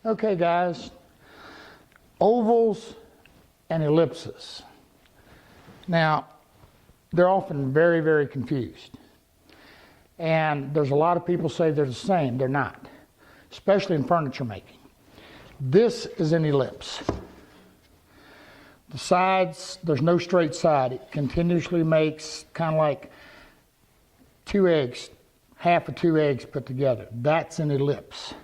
Okay guys, ovals and ellipses. Now, they're often very, very confused. And there's a lot of people say they're the same. They're not, especially in furniture making. This is an ellipse. The sides, there's no straight side. It continuously makes kind of like two eggs, half of two eggs put together. That's an ellipse.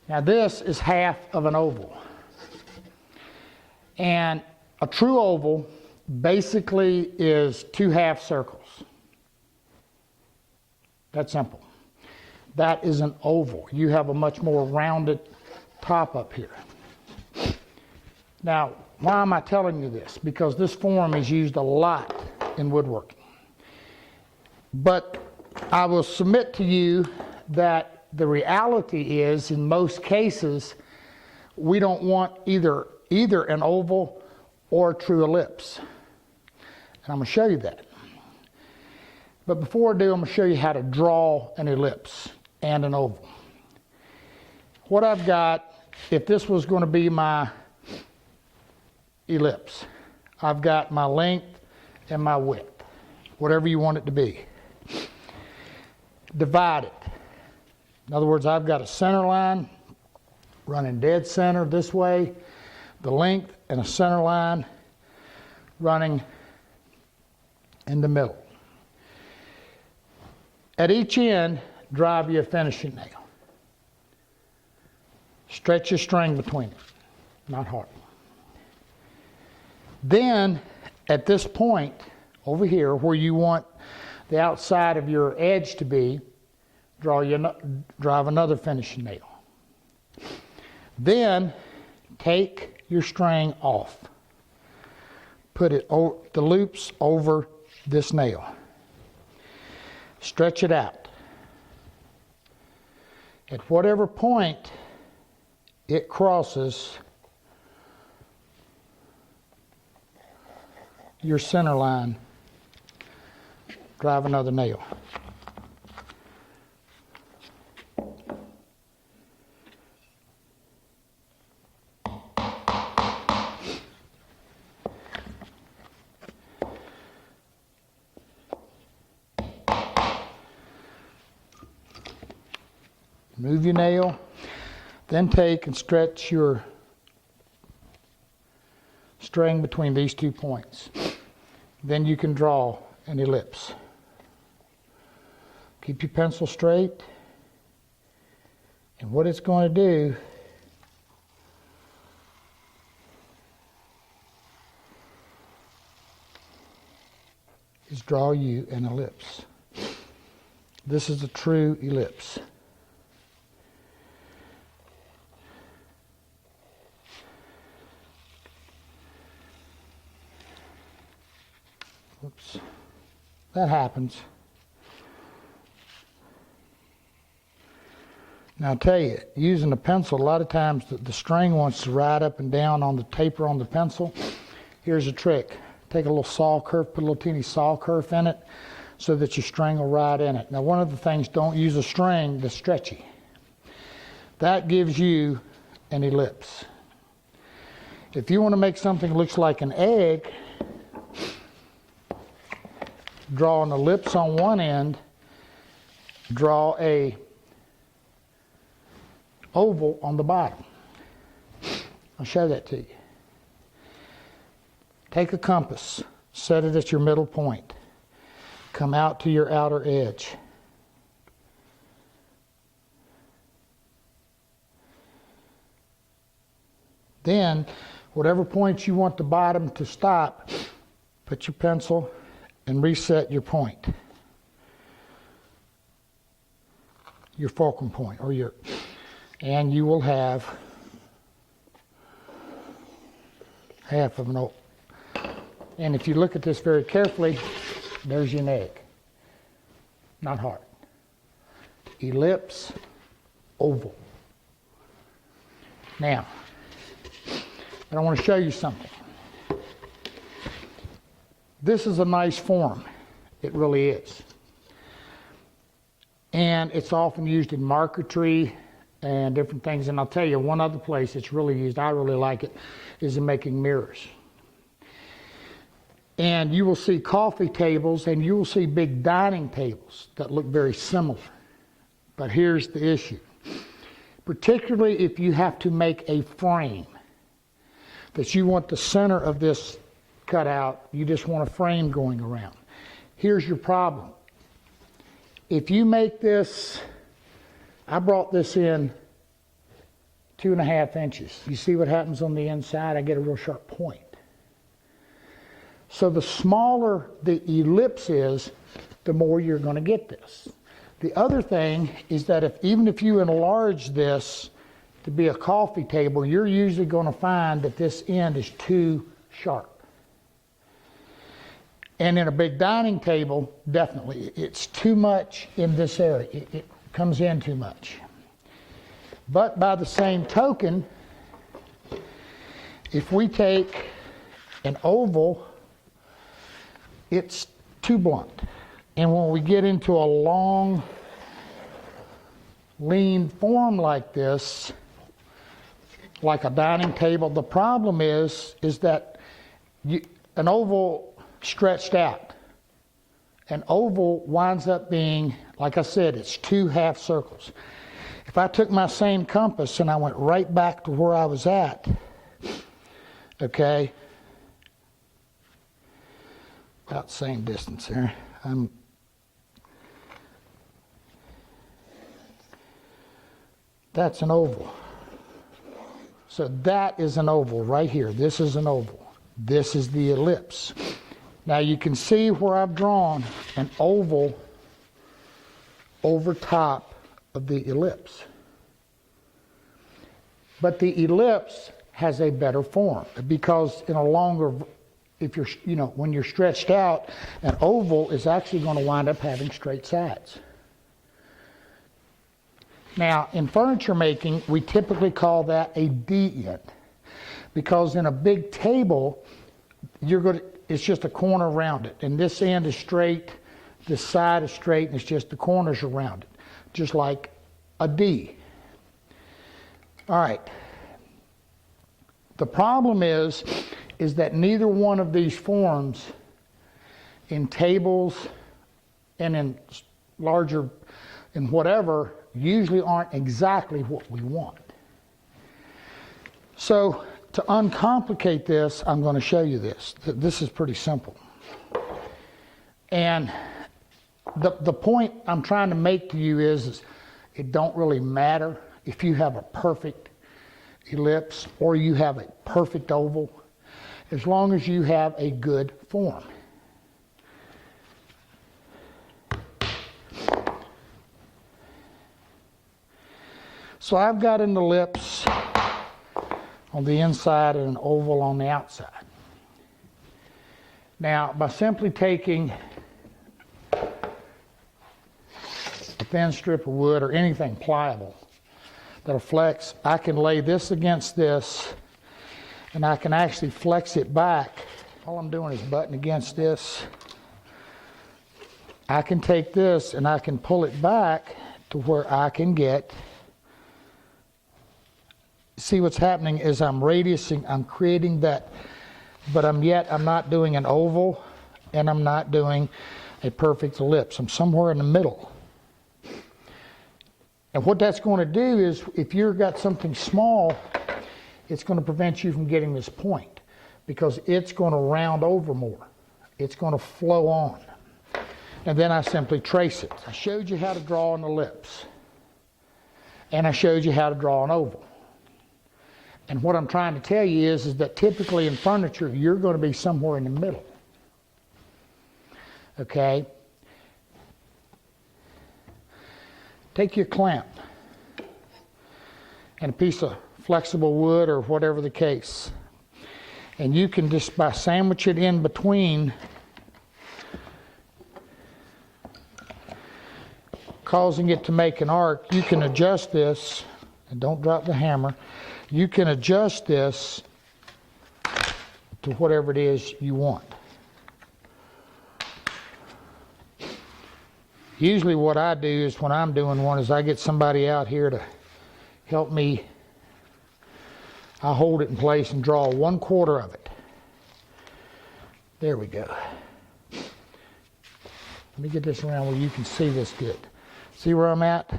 Now this is half of an oval. And a true oval basically is two half circles. That's simple. That is an oval. You have a much more rounded top up here. Now, why am I telling you this? Because this form is used a lot in woodworking. But I will submit to you that the reality is, in most cases, we don't want either an oval or a true ellipse. And I'm going to show you that. But before I do, I'm going to show you how to draw an ellipse and an oval. What I've got, if this was going to be my ellipse, I've got my length and my width, whatever you want it to be. Divide it. In other words, I've got a center line running dead center this way, the length and a center line running in the middle. At each end, drive you a finishing nail. Stretch your string between it, not hard. Then, at this point over here, where you want the outside of your edge to be, drive another finishing nail. Then take your string off. Put it over the loops over this nail. Stretch it out. At whatever point it crosses your center line, drive another nail. Move your nail, then take and stretch your string between these 2 points. Then you can draw an ellipse. Keep your pencil straight, and what it's going to do is draw you an ellipse. This is a true ellipse. Oops, that happens. Now I'll tell you, using a pencil, a lot of times the string wants to ride up and down on the taper on the pencil. Here's a trick. Take a little saw kerf, put a little teeny saw kerf in it so that your string will ride in it. Now one of the things, don't use a string that's stretchy. That gives you an ellipse. If you want to make something that looks like an egg, draw an ellipse on one end, draw a oval on the bottom. I'll show that to you. Take a compass, set it at your middle point, come out to your outer edge. Then, whatever point you want the bottom to stop, put your pencil and reset your point, your fulcrum point, and you will have half of an oval. And if you look at this very carefully, there's your egg. Not hard. Ellipse, oval. Now, I want to show you something. This is a nice form. It really is. And it's often used in marquetry and different things. And I'll tell you, one other place it's really used, I really like it, is in making mirrors. And you will see coffee tables and you will see big dining tables that look very similar. But here's the issue. Particularly if you have to make a frame that you want the center of this cut out, you just want a frame going around. Here's your problem. If you make this, I brought this in 2.5 inches. You see what happens on the inside? I get a real sharp point. So the smaller the ellipse is, the more you're going to get this. The other thing is that even if you enlarge this to be a coffee table, you're usually going to find that this end is too sharp. And in a big dining table, definitely, it's too much in this area. It comes in too much. But by the same token, if we take an oval, it's too blunt. And when we get into a long, lean form like this, like a dining table, the problem is that an oval stretched out. An oval winds up being, like I said, it's 2 half circles. If I took my same compass and I went right back to where I was at, okay, about the same distance there. That's an oval. So that is an oval right here. This is an oval. This is the ellipse. Now you can see where I've drawn an oval over top of the ellipse. But the ellipse has a better form because in a longer, if you're, when you're stretched out, an oval is actually going to wind up having straight sides. Now, in furniture making, we typically call that a D end because in a big table, it's just a corner around it. And this end is straight, this side is straight, and it's just the corners around it, just like a D. All right. The problem is that neither one of these forms in tables and in larger, in whatever, usually aren't exactly what we want. So to uncomplicate this, I'm going to show you this. This is pretty simple. And the point I'm trying to make to you is it don't really matter if you have a perfect ellipse or you have a perfect oval, as long as you have a good form. So I've got an ellipse on the inside and an oval on the outside. Now, by simply taking a thin strip of wood or anything pliable that'll flex, I can lay this against this and I can actually flex it back. All I'm doing is butting against this. I can take this and I can pull it back to where I can get. See what's happening is I'm radiusing, I'm creating that, but I'm not doing an oval and I'm not doing a perfect ellipse. I'm somewhere in the middle. And what that's going to do is if you've got something small, it's going to prevent you from getting this point because it's going to round over more. It's going to flow on. And then I simply trace it. I showed you how to draw an ellipse. And I showed you how to draw an oval. And what I'm trying to tell you is that typically in furniture, you're going to be somewhere in the middle. Okay? Take your clamp and a piece of flexible wood or whatever the case. And you can just by sandwich it in between, causing it to make an arc, you can adjust this, and don't drop the hammer. You can adjust this to whatever it is you want. Usually what I do is when I'm doing one is I get somebody out here to help me. I hold it in place and draw 1/4 of it. There we go. Let me get this around where you can see this good. See where I'm at?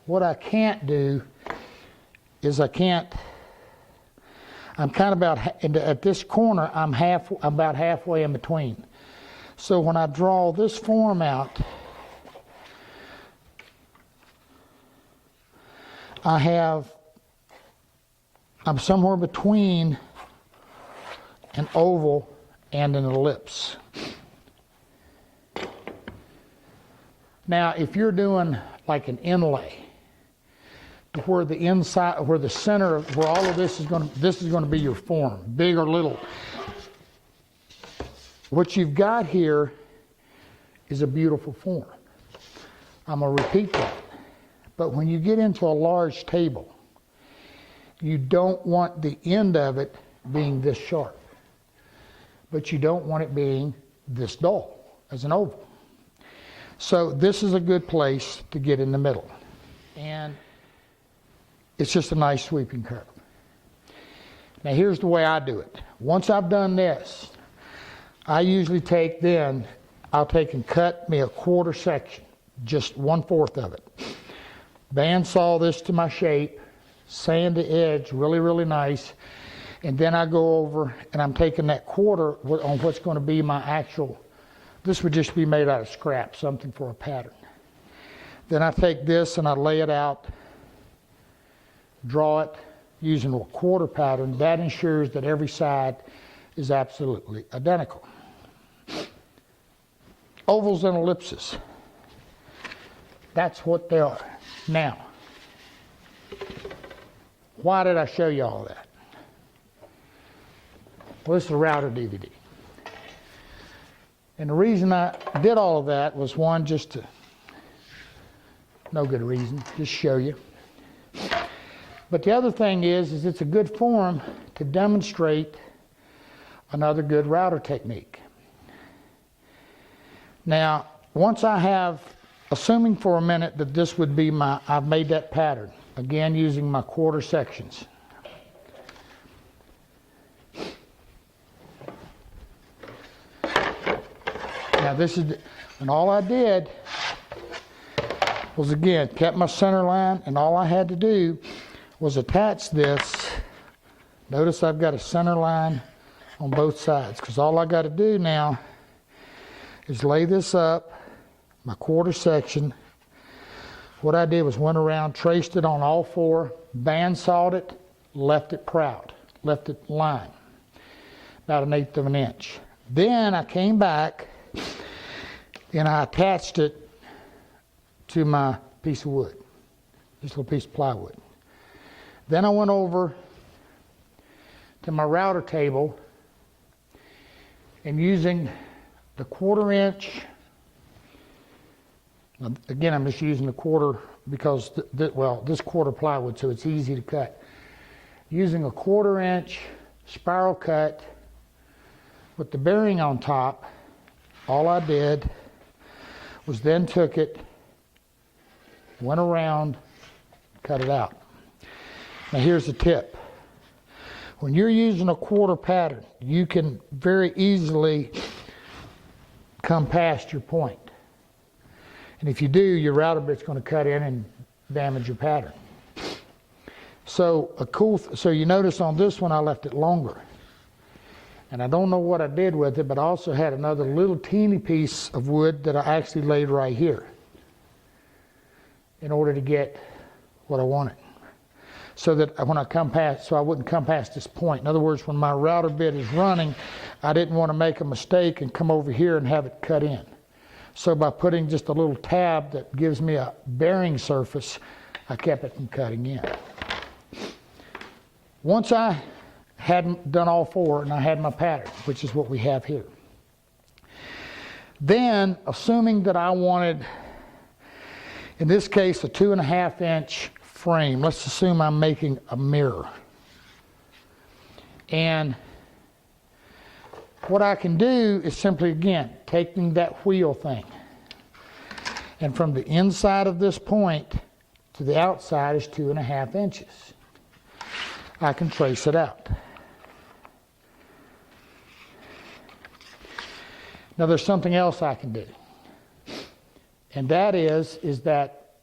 What I can't do is I'm kind of at this corner, I'm about halfway in between. So when I draw this form out, I'm somewhere between an oval and an ellipse. Now, if you're doing like an inlay, where the inside, where the center, where all of this is going to be your form, big or little. What you've got here is a beautiful form. I'm going to repeat that. But when you get into a large table, you don't want the end of it being this sharp, but you don't want it being this dull as an oval. So this is a good place to get in the middle. And it's just a nice sweeping curve. Now here's the way I do it. Once I've done this, I usually I'll take and cut me a 1/4 section, just 1/4 of it. Bandsaw this to my shape, sand the edge really, really nice, and then I go over and I'm taking that 1/4 on what's going to be my actual, this would just be made out of scrap, something for a pattern. Then I take this and I lay it out, draw it using a 1/4 pattern. That ensures that every side is absolutely identical. Ovals and ellipses. That's what they are. Now, why did I show you all that? Well, this is a router DVD. And the reason I did all of that was one, no good reason, just show you. But the other thing is it's a good form to demonstrate another good router technique. Now, once I have, assuming for a minute that this would be I've made that pattern, again using my 1/4 sections. Now and all I did was again, kept my center line, and all I had to do was attach this. Notice I've got a center line on both sides, because all I got to do now is lay this up, my 1/4 section. What I did was went around, traced it on all 4, bandsawed it, left it proud, left it line, about 1/8 of an inch. Then I came back and I attached it to my piece of wood, this little piece of plywood. Then I went over to my router table and using the 1/4 inch, again I'm just using the 1/4 because, this 1/4 plywood, so it's easy to cut. Using a 1/4 inch spiral cut with the bearing on top, all I did was then took it, went around, cut it out. Now here's the tip. When you're using a 1/4 pattern, you can very easily come past your point. And if you do, your router bit's going to cut in and damage your pattern. So so you notice on this one I left it longer. And I don't know what I did with it, but I also had another little teeny piece of wood that I actually laid right here in order to get what I wanted. So that when I come past, so I wouldn't come past this point. In other words, when my router bit is running, I didn't want to make a mistake and come over here and have it cut in. So by putting just a little tab that gives me a bearing surface, I kept it from cutting in. Once I had done all 4 and I had my pattern, which is what we have here. Then, assuming that I wanted, in this case, a 2.5 inch frame. Let's assume I'm making a mirror. And what I can do is simply, again, taking that wheel thing, and from the inside of this point to the outside is 2.5 inches. I can trace it out. Now there's something else I can do, and that is that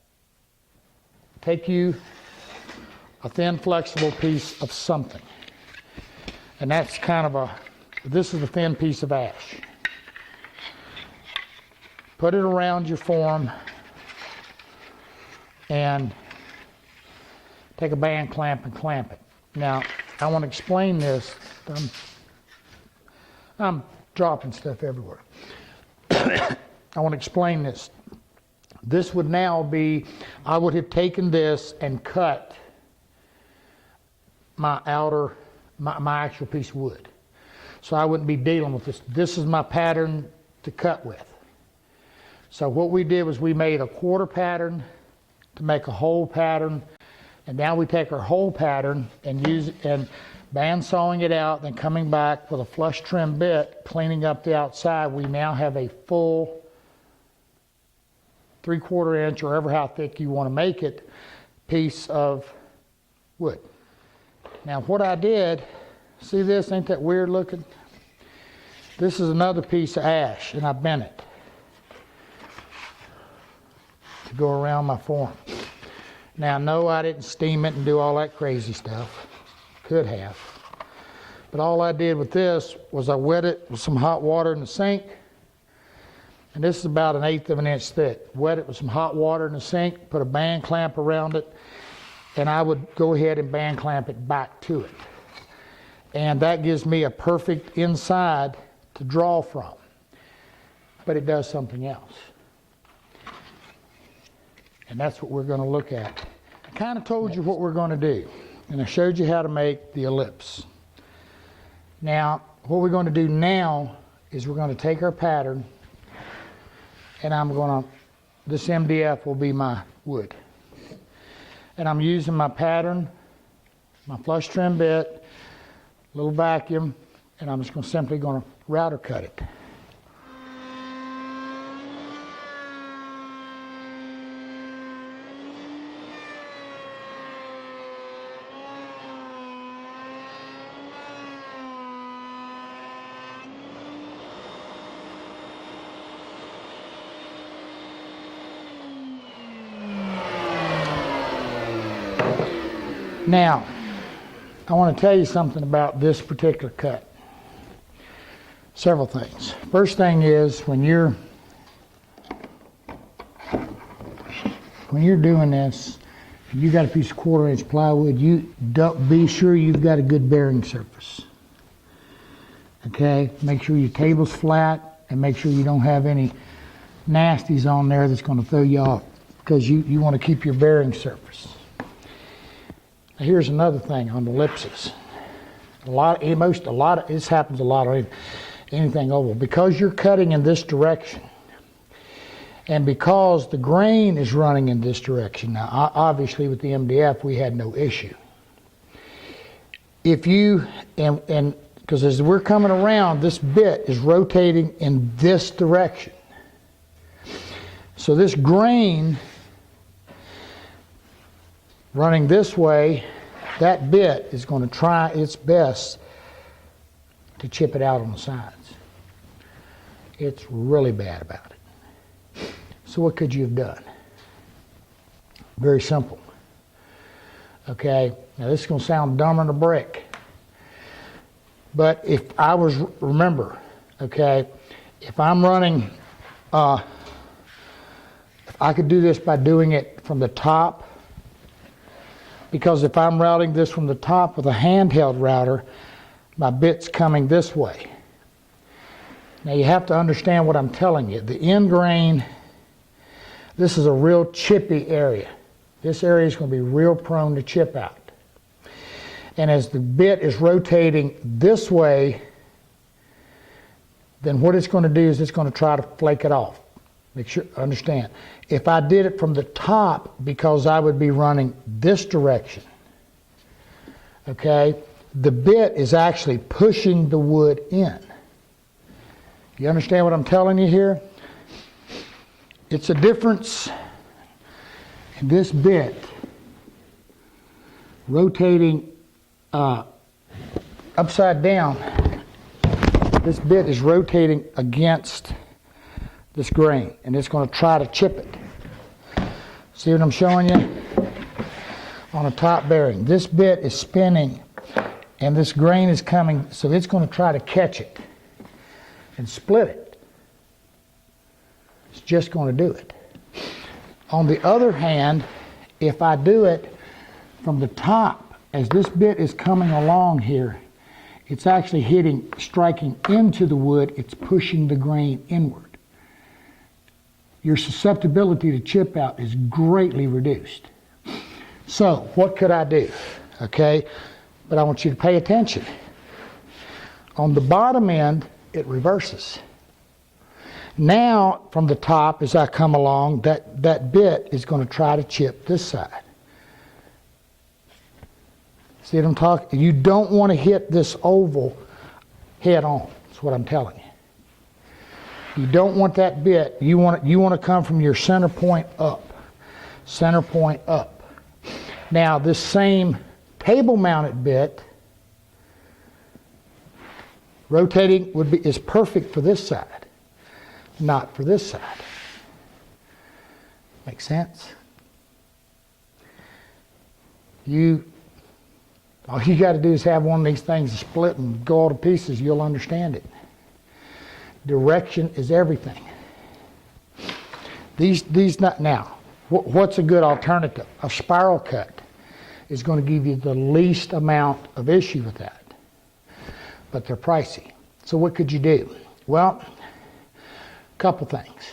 take you a thin flexible piece of something, and that's kind of this is a thin piece of ash. Put it around your form and take a band clamp and clamp it. Now I want to explain this. I'm dropping stuff everywhere. I want to explain this. This would now be, I would have taken this and cut my actual piece of wood. So I wouldn't be dealing with this. This is my pattern to cut with. So what we did was we made a quarter pattern to make a whole pattern, and now we take our whole pattern and use it and bandsawing it out, then coming back with a flush trim bit, cleaning up the outside. We now have a full 3/4 inch, or ever how thick you want to make it, piece of wood. Now what I did, see this, ain't that weird looking? This is another piece of ash, and I bent it to go around my form. Now no, I didn't steam it and do all that crazy stuff. Could have. But all I did with this was I wet it with some hot water in the sink, and this is about 1/8 of an inch thick. Wet it with some hot water in the sink, put a band clamp around it, and I would go ahead and band clamp it back to it. And that gives me a perfect inside to draw from. But it does something else. And that's what we're going to look at. I kind of told you what we're going to do, and I showed you how to make the ellipse. Now, what we're going to do now is we're going to take our pattern, and this MDF will be my wood. And I'm using my pattern, my flush trim bit, little vacuum, and I'm just simply going to router cut it. Now, I want to tell you something about this particular cut. Several things. First thing is, when you're doing this, you got a piece of 1/4 inch plywood, you don't be sure you've got a good bearing surface. Okay? Make sure your table's flat, and make sure you don't have any nasties on there that's going to throw you off, because you want to keep your bearing surface. Here's another thing on the ellipses. This happens a lot on anything oval. Because you're cutting in this direction, and because the grain is running in this direction. Now, obviously with the MDF, we had no issue. If you, and because as we're coming around, this bit is rotating in this direction. So this grain running this way, that bit is going to try its best to chip it out on the sides. It's really bad about it. So what could you have done? Very simple. Okay, now this is going to sound dumber than a brick. But if I was, remember, okay, if I'm running, if I could do this by doing it from the top, because if I'm routing this from the top with a handheld router, my bit's coming this way. Now you have to understand what I'm telling you. The end grain, this is a real chippy area. This area is going to be real prone to chip out. And as the bit is rotating this way, then what it's going to do is it's going to try to flake it off. Make sure, understand. If I did it from the top, because I would be running this direction, okay, the bit is actually pushing the wood in. Do you understand what I'm telling you here? It's a difference in this bit rotating upside down. This bit is rotating against this grain, and it's going to try to chip it. See what I'm showing you? On a top bearing. This bit is spinning, and this grain is coming, so it's going to try to catch it and split it. It's just going to do it. On the other hand, if I do it from the top, as this bit is coming along here, it's actually striking into the wood, it's pushing the grain inward. Your susceptibility to chip out is greatly reduced. So, what could I do? Okay, but I want you to pay attention. On the bottom end, it reverses. Now, from the top, as I come along, that bit is going to try to chip this side. See what I'm talking? You don't want to hit this oval head on. That's what I'm telling you. You don't want that bit. You want to come from your center point up. Center point up. Now, this same table-mounted bit rotating is perfect for this side, not for this side. Make sense? All you got to do is have one of these things split and go all to pieces. You'll understand it. Direction is everything. Now, what's a good alternative? A spiral cut is going to give you the least amount of issue with that. But they're pricey. So what could you do? Well, a couple things.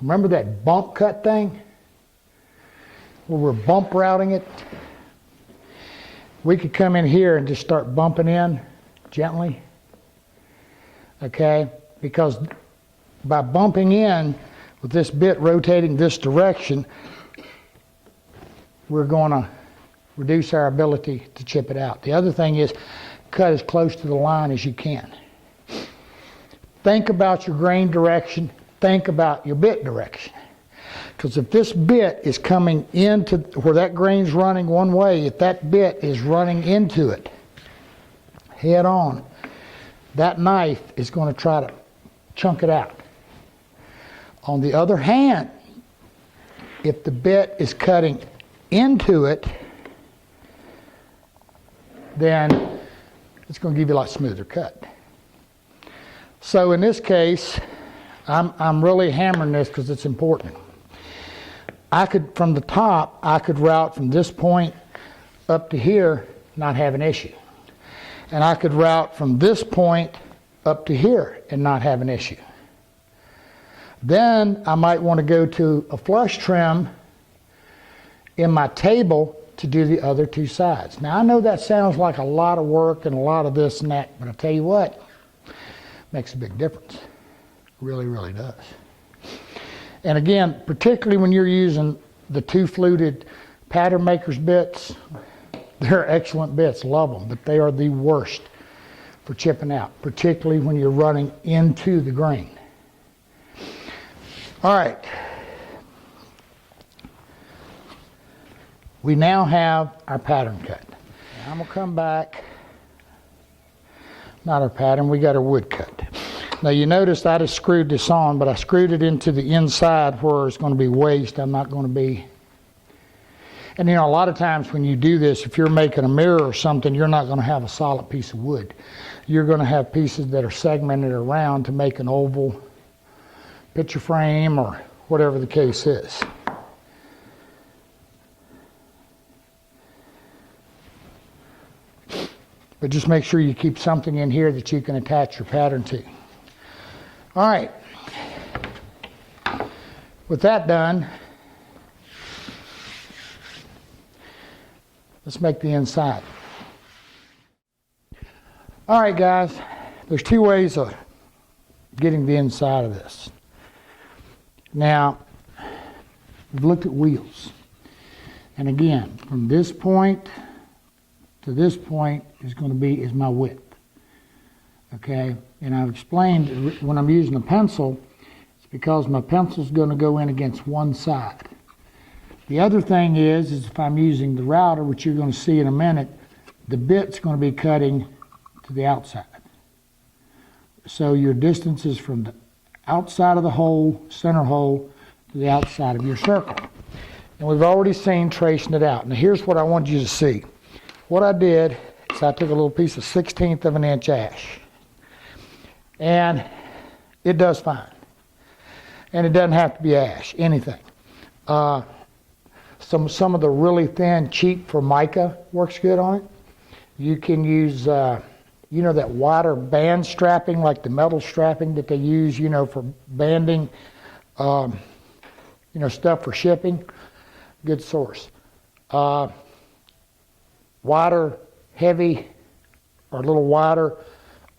Remember that bump cut thing? Where we're bump routing it? We could come in here and just start bumping in gently. Okay? Because by bumping in with this bit rotating this direction, we're going to reduce our ability to chip it out. The other thing is cut as close to the line as you can. Think about your grain direction. Think about your bit direction. Because if this bit is coming into where that grain's running one way, if that bit is running into it head on, that knife is going to try to chunk it out. On the other hand, if the bit is cutting into it, then it's going to give you a lot smoother cut. So in this case, I'm really hammering this because it's important. From the top, I could route from this point up to here, not have an issue. And I could route from this point up to here and not have an issue. Then I might want to go to a flush trim in my table to do the other two sides. Now I know that sounds like a lot of work and a lot of this and that, but I'll tell you what, makes a big difference. It really, really does. And again, particularly when you're using the two fluted pattern makers bits, they're excellent bits, love them, but they are the worst for chipping out, particularly when you're running into the grain. All right. We now have our pattern cut. Now I'm going to come back. Not our pattern, we got our wood cut. Now you notice I just screwed this on, but I screwed it into the inside where it's going to be waste. I'm not going to be... And you know, a lot of times when you do this, if you're making a mirror or something, you're not going to have a solid piece of wood. You're going to have pieces that are segmented around to make an oval picture frame or whatever the case is. But just make sure you keep something in here that you can attach your pattern to. All right. With that done, let's make the inside. All right, guys. There's two ways of getting the inside of this. Now, we've looked at wheels. And again, from this point to this point is my width. Okay, and I've explained when I'm using a pencil, it's because my pencil's going to go in against one side. The other thing is if I'm using the router, which you're going to see in a minute, the bit's going to be cutting to the outside. So your distance is from the outside of the hole, center hole, to the outside of your circle. And we've already seen tracing it out. Now here's what I want you to see. What I did is I took a little piece of 1/16 of an inch ash. And it does fine. And it doesn't have to be ash, anything. Some of the really thin, cheap Formica works good on it. You can use, you know, that wider band strapping, like the metal strapping that they use, you know, for banding, you know, stuff for shipping. Good source. Wider, heavy, or a little wider,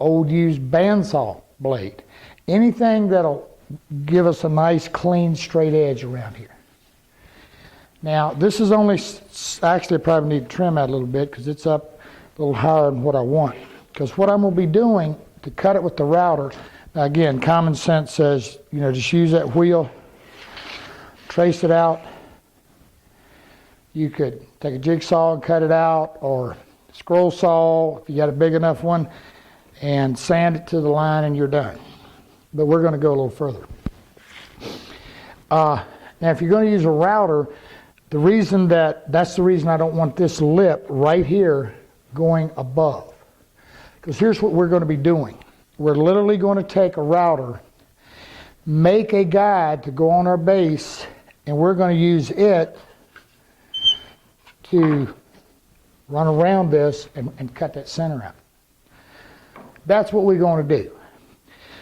old used bandsaw blade. Anything that'll give us a nice, clean, straight edge around here. Now, this is only, actually I probably need to trim that a little bit because it's up a little higher than what I want. Because what I'm going to be doing to cut it with the router, now again, common sense says, you know, just use that wheel, trace it out. You could take a jigsaw and cut it out, or scroll saw if you got a big enough one, and sand it to the line and you're done. But we're going to go a little further. Now if you're going to use a router, that's the reason I don't want this lip right here going above. Because here's what we're going to be doing. We're literally going to take a router, make a guide to go on our base, and we're going to use it to run around this and cut that center out. That's what we're going to do.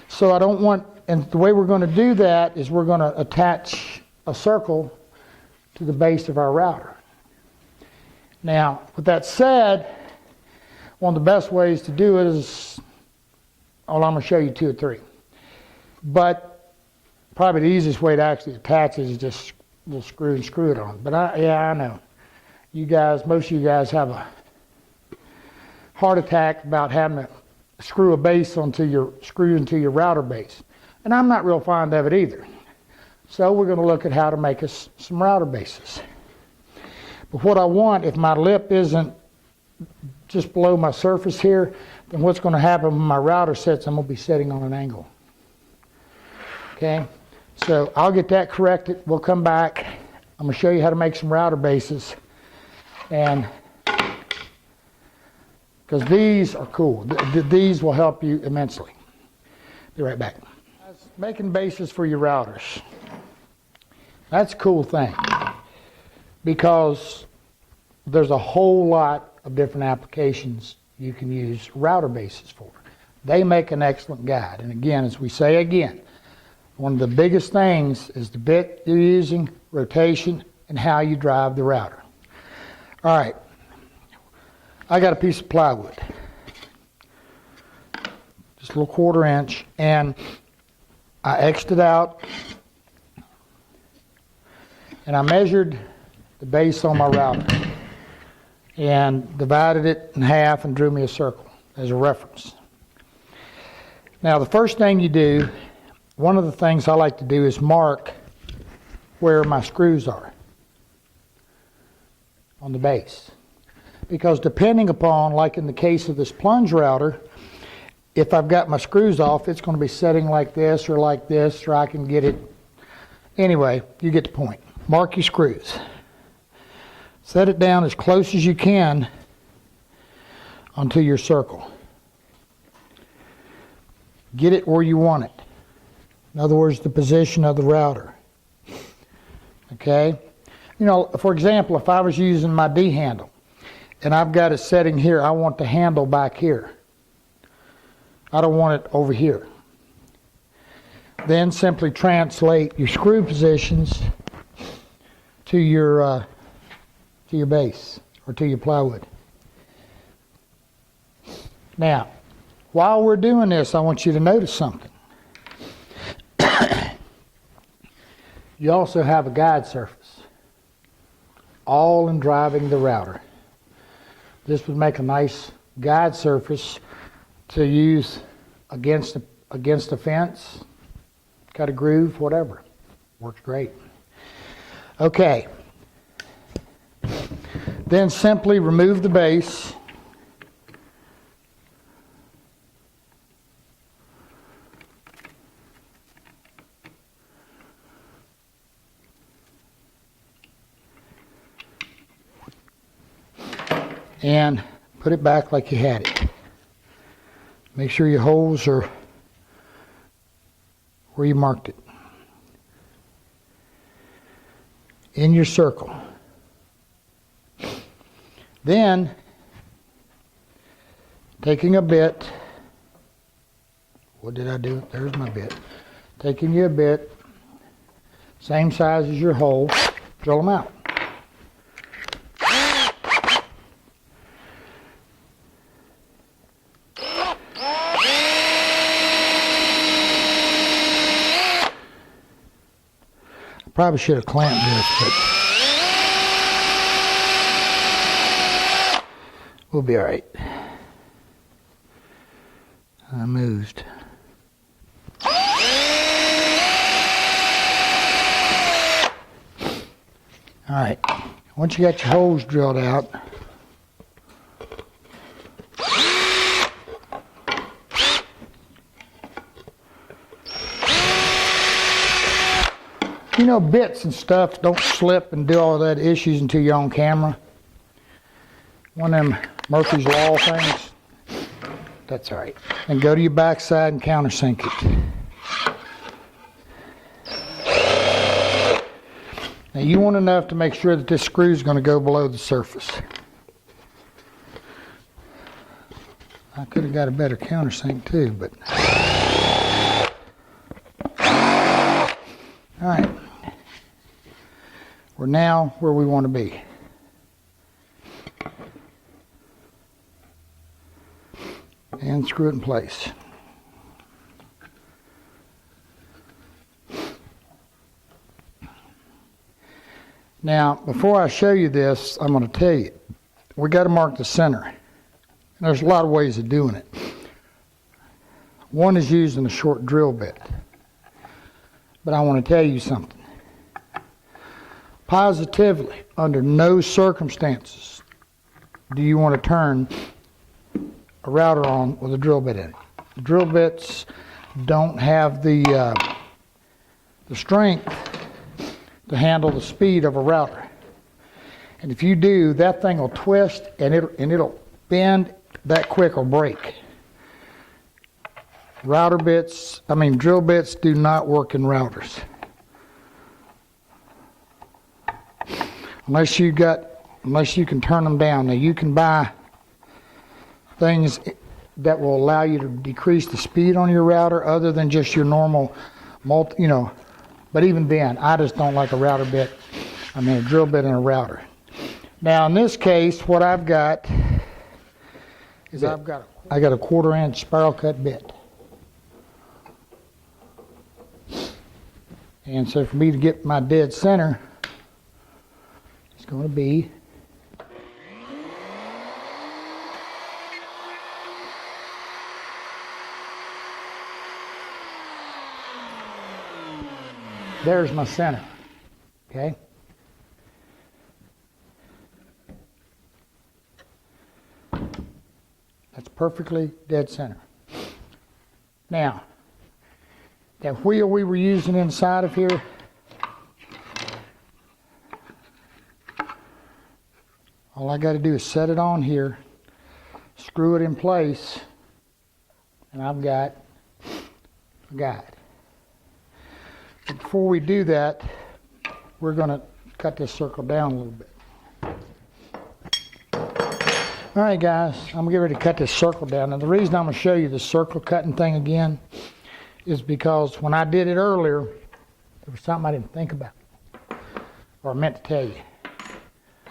So I don't want, and the way we're going to do that is we're going to attach a circle to the base of our router. Now, with that said, one of the best ways to do it is, well, I'm going to show you 2 or 3. But probably the easiest way to actually attach it is just a little screw and screw it on. But I know. You guys, most of you guys have a heart attack about having to screw a base into your router base. And I'm not real fond of it either. So we're going to look at how to make us some router bases. But what I want, if my lip isn't just below my surface here, then what's going to happen when my router sits, I'm going to be sitting on an angle. Okay? So I'll get that corrected. We'll come back. I'm going to show you how to make some router bases. And because these are cool. These will help you immensely. Be right back. Making bases for your routers. That's a cool thing. Because there's a whole lot of different applications you can use router bases for. They make an excellent guide. And again, as we say again, one of the biggest things is the bit you're using, rotation, and how you drive the router. All right, I got a piece of plywood, just a little 1/4 inch, and I X'd it out, and I measured the base on my router, and divided it in half and drew me a circle as a reference. Now the first thing you do, one of the things I like to do is mark where my screws are on the base. Because depending upon, like in the case of this plunge router, if I've got my screws off, it's going to be setting like this, or I can get it. Anyway, you get the point. Mark your screws. Set it down as close as you can onto your circle. Get it where you want it. In other words, the position of the router. Okay? You know, for example, if I was using my D handle and I've got it setting here, I want the handle back here. I don't want it over here. Then simply translate your screw positions to your base or to your plywood. Now, while we're doing this, I want you to notice something. You also have a guide surface, all in driving the router. This would make a nice guide surface to use against the fence, cut a groove, whatever. Works great. Okay. Then simply remove the base. And put it back like you had it. Make sure your holes are where you marked it. In your circle. Then, taking a bit, what did I do? There's my bit. Taking you a bit, same size as your hole, drill them out. Probably should have clamped this, but we'll be all right. I moved. All right. Once you got your holes drilled out, you know, bits and stuff don't slip and do all that issues until you're on camera. One of them Murphy's Law things. That's all right. And go to your backside and countersink it. Now you want enough to make sure that this screw is going to go below the surface. I could have got a better countersink too, but... All right. We're now where we want to be. And screw it in place. Now, before I show you this, I'm going to tell you, we got to mark the center. And there's a lot of ways of doing it. One is using a short drill bit. But I want to tell you something. Positively, under no circumstances do you want to turn a router on with a drill bit in it. Drill bits don't have the strength to handle the speed of a router. And if you do, that thing will twist and it'll bend that quick or break. Drill bits do not work in routers. Unless you can turn them down. Now you can buy things that will allow you to decrease the speed on your router other than just your normal but even then, I just don't like a drill bit in a router. Now in this case, what I've got is I got a 1/4 inch spiral cut bit. And so for me to get my dead center, it's going to be there's my center, okay? That's perfectly dead center. Now, that wheel we were using inside of here, all I got to do is set it on here, screw it in place, and I've got a guide. But before we do that, we're going to cut this circle down a little bit. All right, guys, I'm going to get ready to cut this circle down. And the reason I'm going to show you the circle cutting thing again is because when I did it earlier, there was something I didn't think about or I meant to tell you.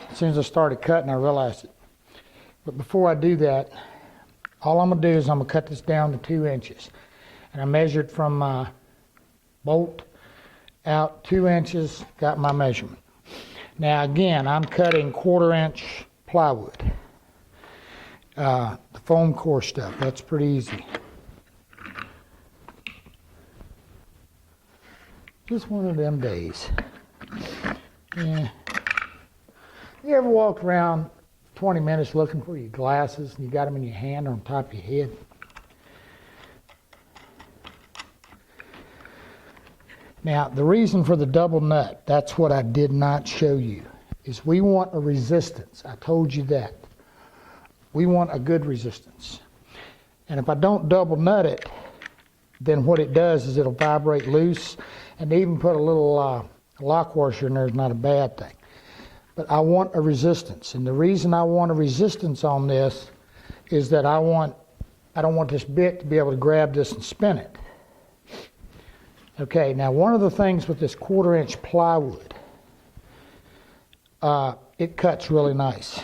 As soon as I started cutting, I realized it. But before I do that, all I'm going to do is I'm going to cut this down to 2 inches. And I measured from my bolt out 2 inches, got my measurement. Now again, I'm cutting 1/4 inch plywood. The foam core stuff, that's pretty easy. Just one of them days. Yeah. You ever walked around 20 minutes looking for your glasses and you got them in your hand or on top of your head? Now, the reason for the double nut, that's what I did not show you, is we want a resistance. I told you that. We want a good resistance. And if I don't double nut it, then what it does is it'll vibrate loose, and even put a little lock washer in there is not a bad thing. But I want a resistance, and the reason I want a resistance on this is that I don't want this bit to be able to grab this and spin it. Okay, now one of the things with this 1/4 inch plywood, it cuts really nice.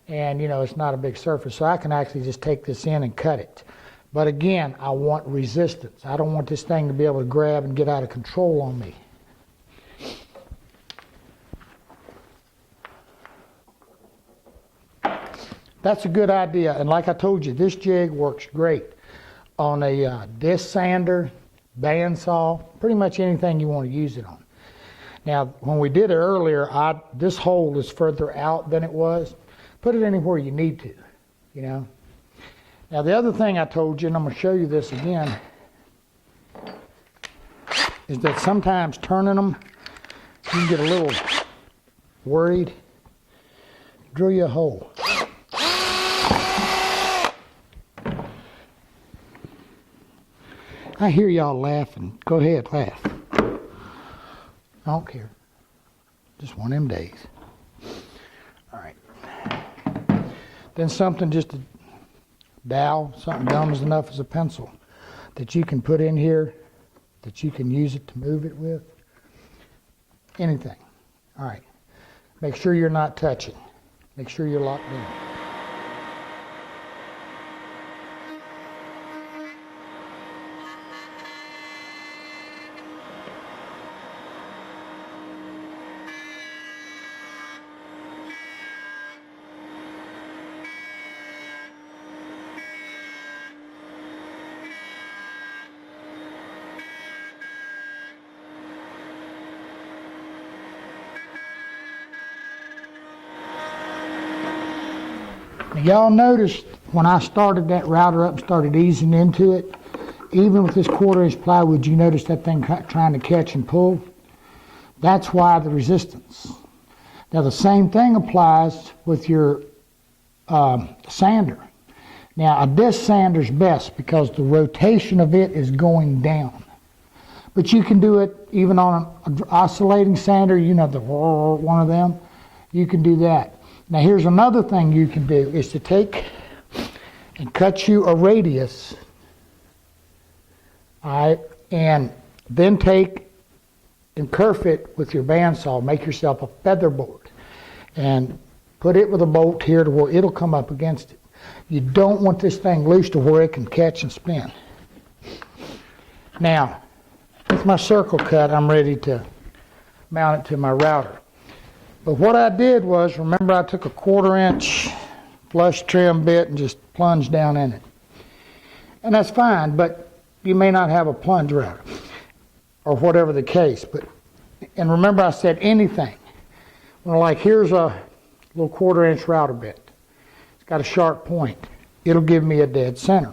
And you know, it's not a big surface, so I can actually just take this in and cut it. But again, I want resistance. I don't want this thing to be able to grab and get out of control on me. That's a good idea, and like I told you, this jig works great on a disc sander, bandsaw, pretty much anything you want to use it on. Now, when we did it earlier, this hole is further out than it was. Put it anywhere you need to, you know. Now, the other thing I told you, and I'm going to show you this again, is that sometimes turning them, you can get a little worried. Drill you a hole. I hear y'all laughing. Go ahead, laugh. I don't care. Just one of them days. All right. Then something just a dowel, something dumb as enough as a pencil that you can put in here, that you can use it to move it with. Anything. All right. Make sure you're not touching. Make sure you're locked in. Y'all noticed when I started that router up and started easing into it, even with this 1/4 inch plywood, you notice that thing trying to catch and pull? That's why the resistance. Now the same thing applies with your sander. Now a disc sander's best because the rotation of it is going down. But you can do it even on an oscillating sander, you know, the one of them, you can do that. Now here's another thing you can do, is to take and cut you a radius, all right, and then take and kerf it with your bandsaw, make yourself a feather board, and put it with a bolt here to where it'll come up against it. You don't want this thing loose to where it can catch and spin. Now, with my circle cut, I'm ready to mount it to my router. But what I did was, remember I took a 1/4 inch flush trim bit and just plunged down in it. And that's fine, but you may not have a plunge router or whatever the case. And remember I said anything. Well, like here's a little 1/4 inch router bit. It's got a sharp point. It'll give me a dead center.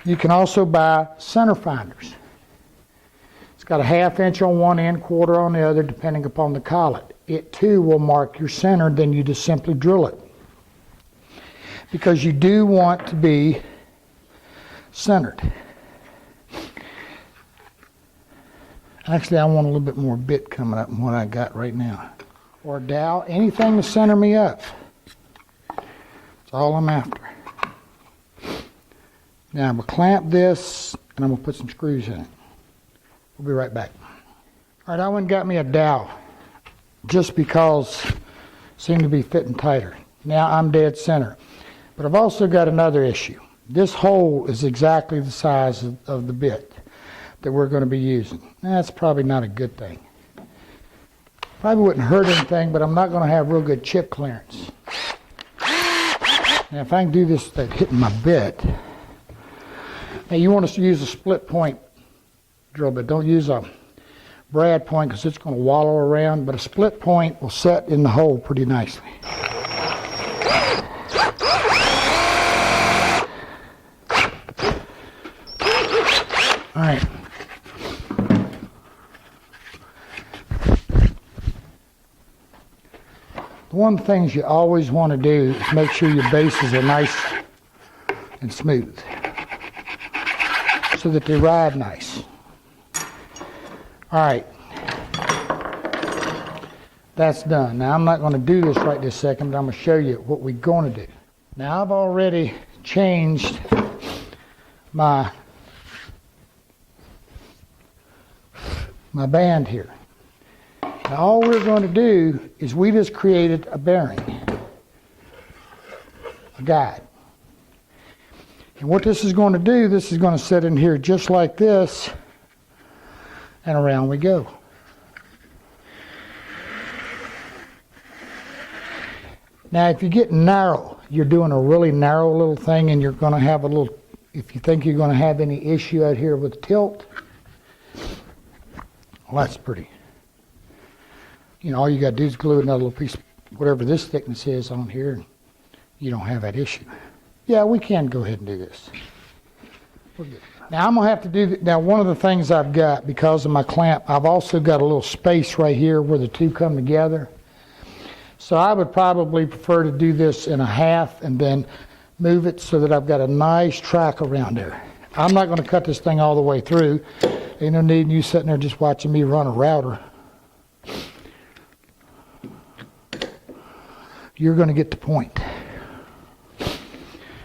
You can also buy center finders. It's got a 1/2 inch on one end, 1/4 on the other, depending upon the collet. It too will mark your center, then you just simply drill it. Because you do want to be centered. Actually, I want a little bit more bit coming up than what I got right now. Or a dowel, anything to center me up. That's all I'm after. Now I'm going to clamp this and I'm going to put some screws in it. We'll be right back. All right, I went and got me a dowel just because it seemed to be fitting tighter. Now I'm dead center. But I've also got another issue. This hole is exactly the size of the bit that we're going to be using. That's probably not a good thing. Probably wouldn't hurt anything, but I'm not going to have real good chip clearance. Now if I can do this without hitting my bit. Now you want us to use a split point drill bit. Don't use a brad point because it's going to wallow around, but a split point will set in the hole pretty nicely. All right. One of the things you always want to do is make sure your bases are nice and smooth so that they ride nice. All right, that's done. Now I'm not going to do this right this second, but I'm going to show you what we're going to do. Now I've already changed my band here. Now all we're going to do is we just created a bearing, a guide. And what this is going to do, this is going to sit in here just like this, and around we go. Now if you get narrow, you're doing a really narrow little thing and you're going to have a little, if you think you're going to have any issue out here with tilt, well that's pretty. You know, all you got to do is glue another little piece, whatever this thickness is on here, and you don't have that issue. Yeah, we can go ahead and do this. We're good. Now I'm going to have to do, now one of the things I've got, because of my clamp, I've also got a little space right here where the two come together. So I would probably prefer to do this in a half and then move it so that I've got a nice track around there. I'm not going to cut this thing all the way through. Ain't no need in you sitting there just watching me run a router. You're going to get the point.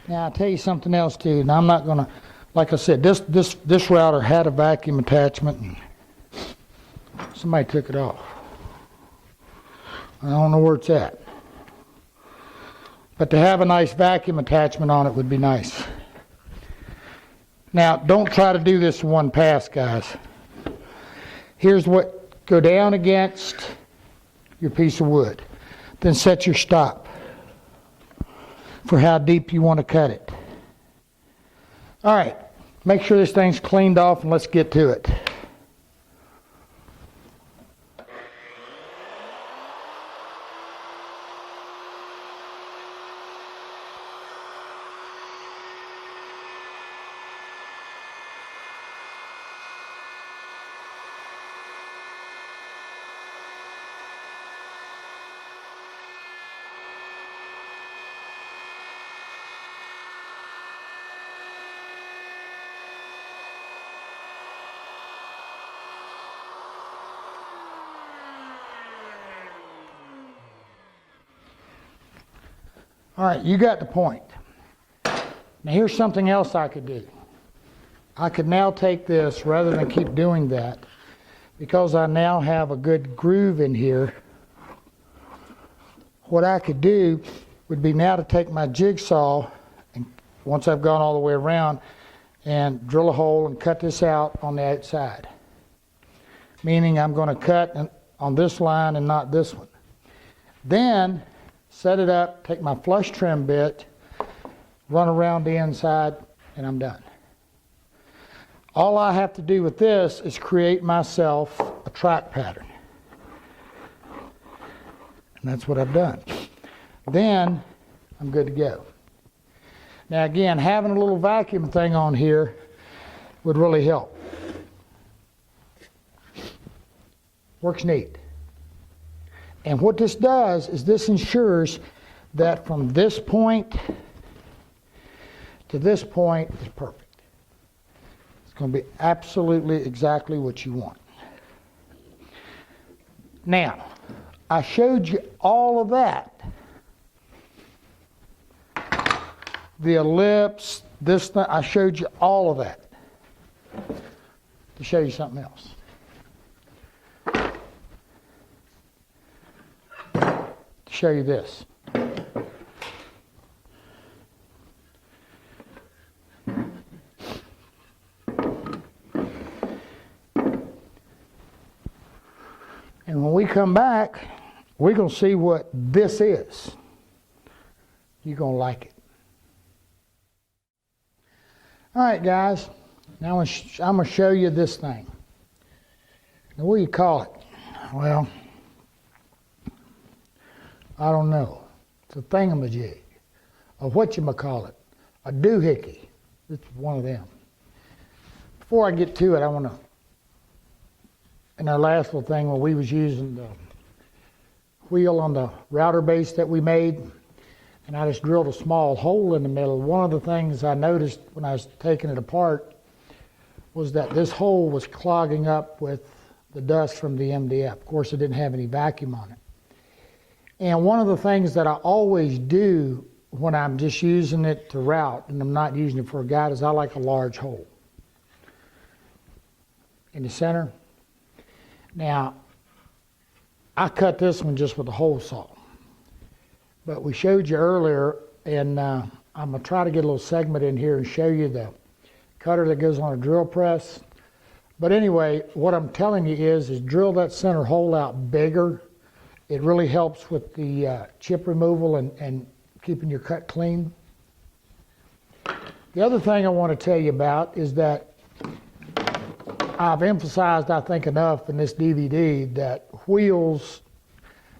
Now I'll tell you something else too. Now I'm not going to, like I said, this router had a vacuum attachment and somebody took it off. I don't know where it's at. But to have a nice vacuum attachment on it would be nice. Now don't try to do this in one pass, guys. Here's what, go down against your piece of wood. Then set your stop for how deep you want to cut it. All right, make sure this thing's cleaned off and let's get to it. All right, you got the point. Now here's something else I could do. I could now take this, rather than keep doing that, because I now have a good groove in here, what I could do would be now to take my jigsaw, and once I've gone all the way around, and drill a hole and cut this out on the outside. Meaning I'm going to cut on this line and not this one. Then set it up, take my flush trim bit, run around the inside, and I'm done. All I have to do with this is create myself a track pattern. And that's what I've done. Then I'm good to go. Now again, having a little vacuum thing on here would really help. Works neat. And what this does is this ensures that from this point to this point is perfect. It's going to be absolutely exactly what you want. Now, I showed you all of that. The ellipse, this thing, I showed you all of that to show you something else. Show you this. And when we come back, we're going to see what this is. You're going to like it. All right, guys. Now I'm going to show you this thing. Now, what do you call it? Well, I don't know. It's a thingamajig. Or whatchamacallit. A doohickey. It's one of them. Before I get to it, I want to, in our last little thing when we was using the wheel on the router base that we made, and I just drilled a small hole in the middle. One of the things I noticed when I was taking it apart was that this hole was clogging up with the dust from the MDF. Of course, it didn't have any vacuum on it. And one of the things that I always do when I'm just using it to route and I'm not using it for a guide is I like a large hole in the center. Now, I cut this one just with a hole saw. But we showed you earlier, and I'm going to try to get a little segment in here and show you the cutter that goes on a drill press. But anyway, what I'm telling you is drill that center hole out bigger. It really helps with the chip removal and keeping your cut clean. The other thing I want to tell you about is that I've emphasized, I think, enough in this DVD that wheels,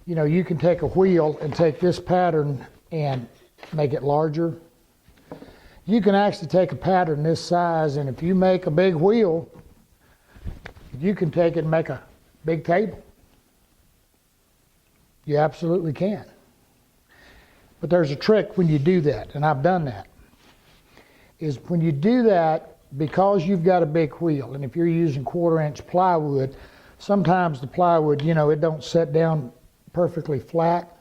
you know, you can take a wheel and take this pattern and make it larger. You can actually take a pattern this size, and if you make a big wheel, you can take it and make a big table. You absolutely can. But there's a trick when you do that, and I've done that, is when you do that, because you've got a big wheel, and if you're using 1/4-inch plywood, sometimes the plywood, you know, it don't set down perfectly flat.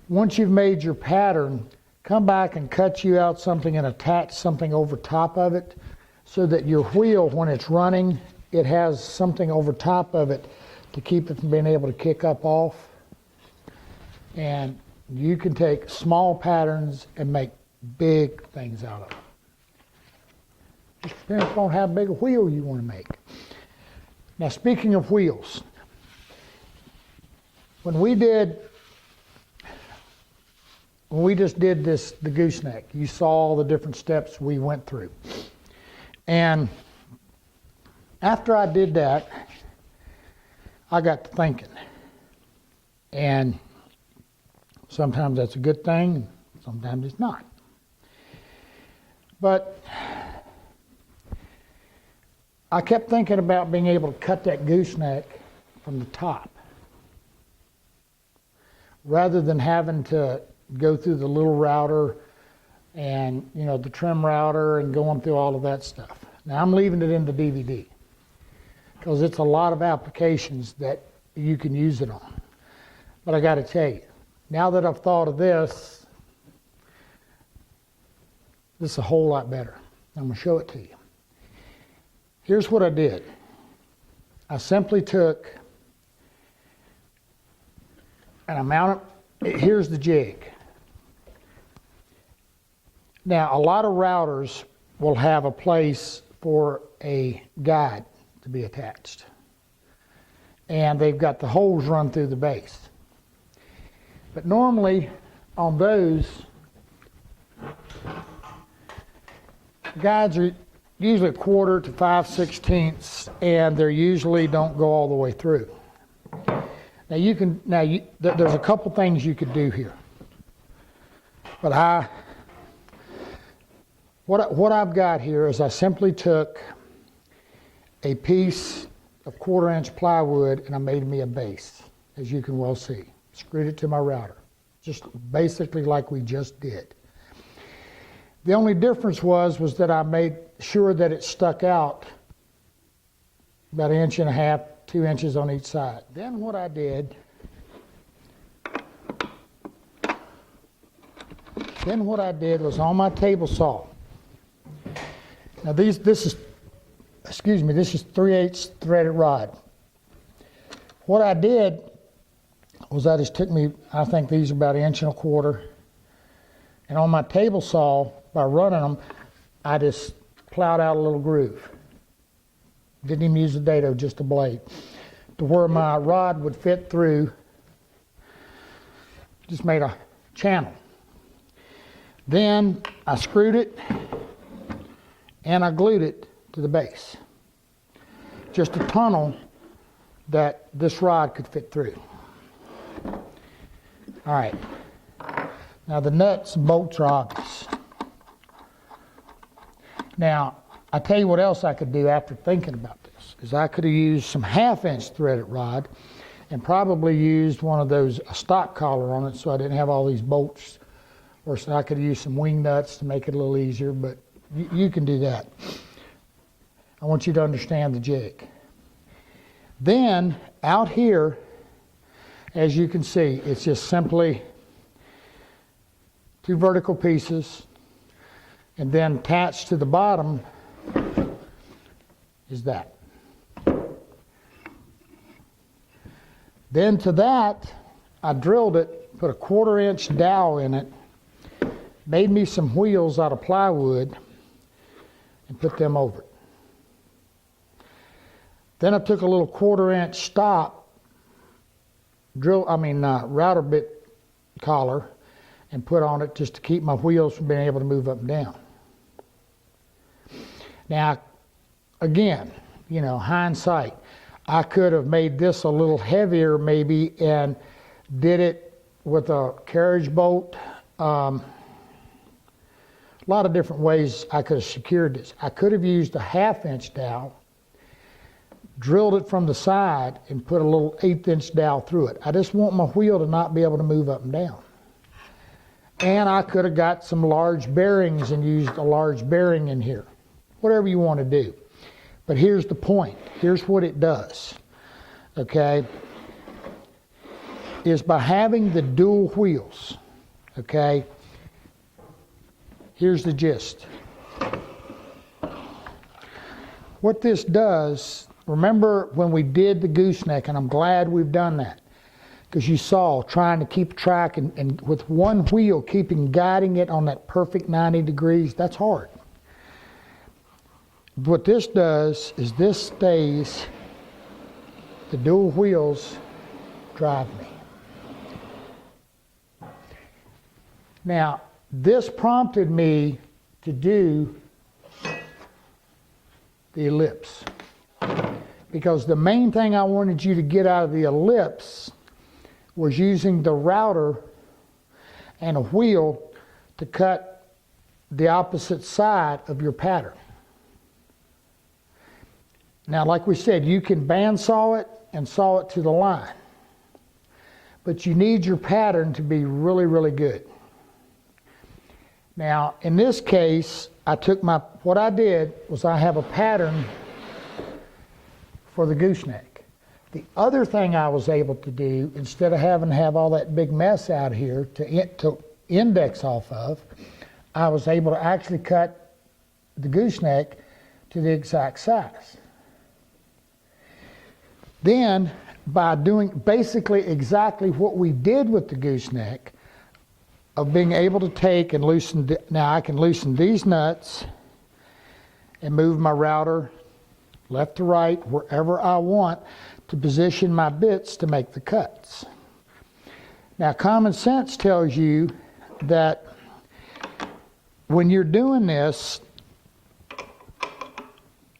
Once you've made your pattern, come back and cut you out something and attach something over top of it so that your wheel, when it's running, it has something over top of it to keep it from being able to kick up off. And you can take small patterns and make big things out of them. Just depends on how big a wheel you want to make. Now, speaking of wheels, when we just did this, the gooseneck, you saw all the different steps we went through. And after I did that, I got to thinking. And sometimes that's a good thing, sometimes it's not. But I kept thinking about being able to cut that gooseneck from the top, rather than having to go through the little router and, you know, the trim router and going through all of that stuff. Now, I'm leaving it in the DVD because it's a lot of applications that you can use it on. But I got to tell you, now that I've thought of this, this is a whole lot better. I'm going to show it to you. Here's what I did. I simply took, and I mounted, here's the jig. Now, a lot of routers will have a place for a guide to be attached. And they've got the holes run through the base. But normally, on those, guides are usually 1/4 to 5/16, and they usually don't go all the way through. Now there's a couple things you could do here, but what I've got here is I simply took a piece of 1/4-inch plywood and I made me a base, as you can well see. Screwed it to my router, just basically like we just did. The only difference was that I made sure that it stuck out about 1.5 inches, 2 inches on each side. Then what I did was on my table saw. Now this is 3/8 threaded rod. What I did was I just took I think these are about 1.25 inches, and on my table saw, by running them, I just plowed out a little groove. Didn't even use the dado, just a blade, to where my rod would fit through. Just made a channel. Then I screwed it and I glued it to the base. Just a tunnel that this rod could fit through. All right. Now the nuts and bolts are obvious. Now, I tell you what else I could do after thinking about this, is I could have used some 1/2-inch threaded rod and probably used one of those, a stock collar on it, so I didn't have all these bolts. Or so I could have used some wing nuts to make it a little easier, but you can do that. I want you to understand the jig. Then, out here, as you can see, it's just simply 2 vertical pieces, and then attached to the bottom is that. Then to that, I drilled it, put a 1/4-inch dowel in it, made me some wheels out of plywood, and put them over it. Then I took a little 1/4-inch stop, router bit collar, and put on it just to keep my wheels from being able to move up and down. Now, again, hindsight, I could have made this a little heavier maybe and did it with a carriage bolt. A lot of different ways I could have secured this. I could have used a 1/2-inch dowel, drilled it from the side, and put a little 1/8-inch dowel through it. I just want my wheel to not be able to move up and down. And I could have got some large bearings and used a large bearing in here. Whatever you want to do. But here's the point. Here's what it does. Okay? Is by having the dual wheels. Okay? Here's the gist. What this does, remember when we did the gooseneck, and I'm glad we've done that, because you saw trying to keep track and with one wheel guiding it on that perfect 90 degrees, that's hard. What this does is this stays, the dual wheels drive me. Now, this prompted me to do the ellipse, because the main thing I wanted you to get out of the ellipse was using the router and a wheel to cut the opposite side of your pattern. Now, like we said, you can bandsaw it and saw it to the line, but you need your pattern to be really, really good. Now, in this case, what I did was I have a pattern for the gooseneck. The other thing I was able to do, instead of having to have all that big mess out here to index off of, I was able to actually cut the gooseneck to the exact size. Then, by doing basically exactly what we did with the gooseneck, of being able to take and loosen, now I can loosen these nuts and move my router left to right, wherever I want, to position my bits to make the cuts. Now, common sense tells you that when you're doing this,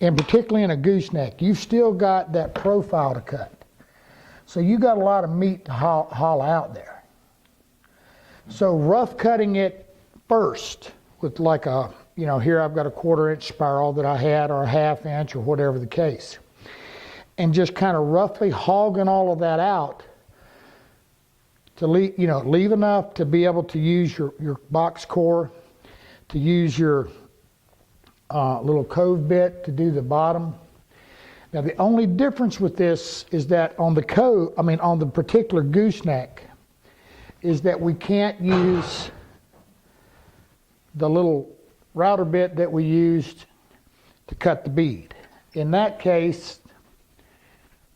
and particularly in a gooseneck, you've still got that profile to cut. So you got a lot of meat to haul out there. So rough cutting it first with like a, here I've got a 1/4-inch spiral that I had, or a 1/2-inch, or whatever the case. And just kind of roughly hogging all of that out to leave enough to be able to use your box core, to use your little cove bit to do the bottom. Now the only difference with this is that on the particular gooseneck, is that we can't use the little router bit that we used to cut the bead. In that case,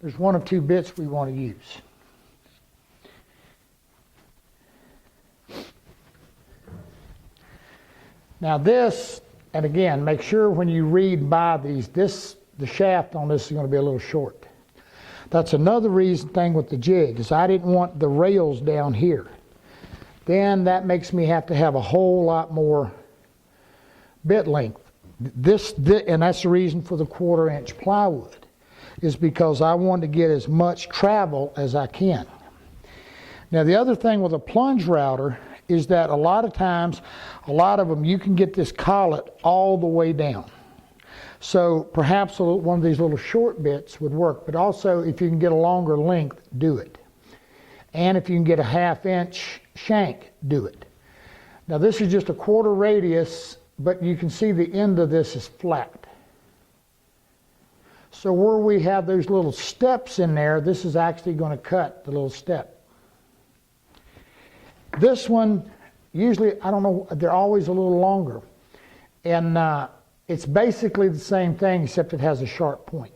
there's one of two bits we want to use. Now this, and again, make sure when you read by these, the shaft on this is going to be a little short. That's another thing with the jig, is I didn't want the rails down here. Then that makes me have to have a whole lot more bit length And that's the reason for the 1/4 inch plywood, is because I want to get as much travel as I can. Now the other thing with a plunge router is that a lot of times, a lot of them, you can get this collet all the way down. So perhaps one of these little short bits would work, but also if you can get a longer length, do it. And if you can get a 1/2 inch shank, do it. Now this is just a 1/4 radius, but you can see the end of this is flat. So where we have those little steps in there, this is actually going to cut the little step. This one, usually, I don't know, they're always a little longer. And it's basically the same thing, except it has a sharp point.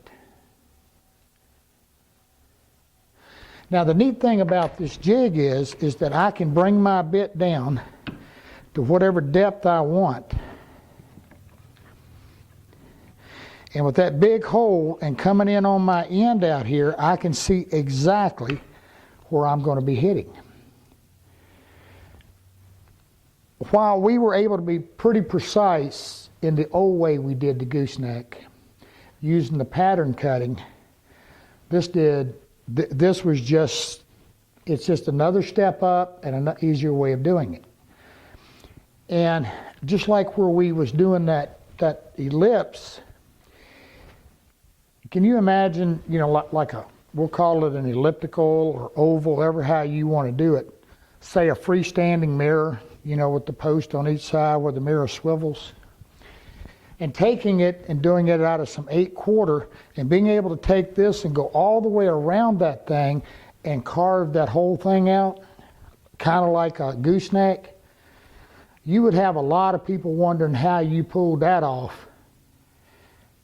Now the neat thing about this jig is that I can bring my bit down to whatever depth I want. And with that big hole and coming in on my end out here, I can see exactly where I'm going to be hitting. While we were able to be pretty precise in the old way we did the gooseneck, using the pattern cutting, this was just, it's just another step up and an easier way of doing it. And just like where we was doing that ellipse, can you imagine, you know, like we'll call it an elliptical or oval, ever how you want to do it. Say a freestanding mirror, you know, with the post on each side where the mirror swivels. And taking it and doing it out of some 8/4 and being able to take this and go all the way around that thing and carve that whole thing out, kind of like a gooseneck, you would have a lot of people wondering how you pulled that off,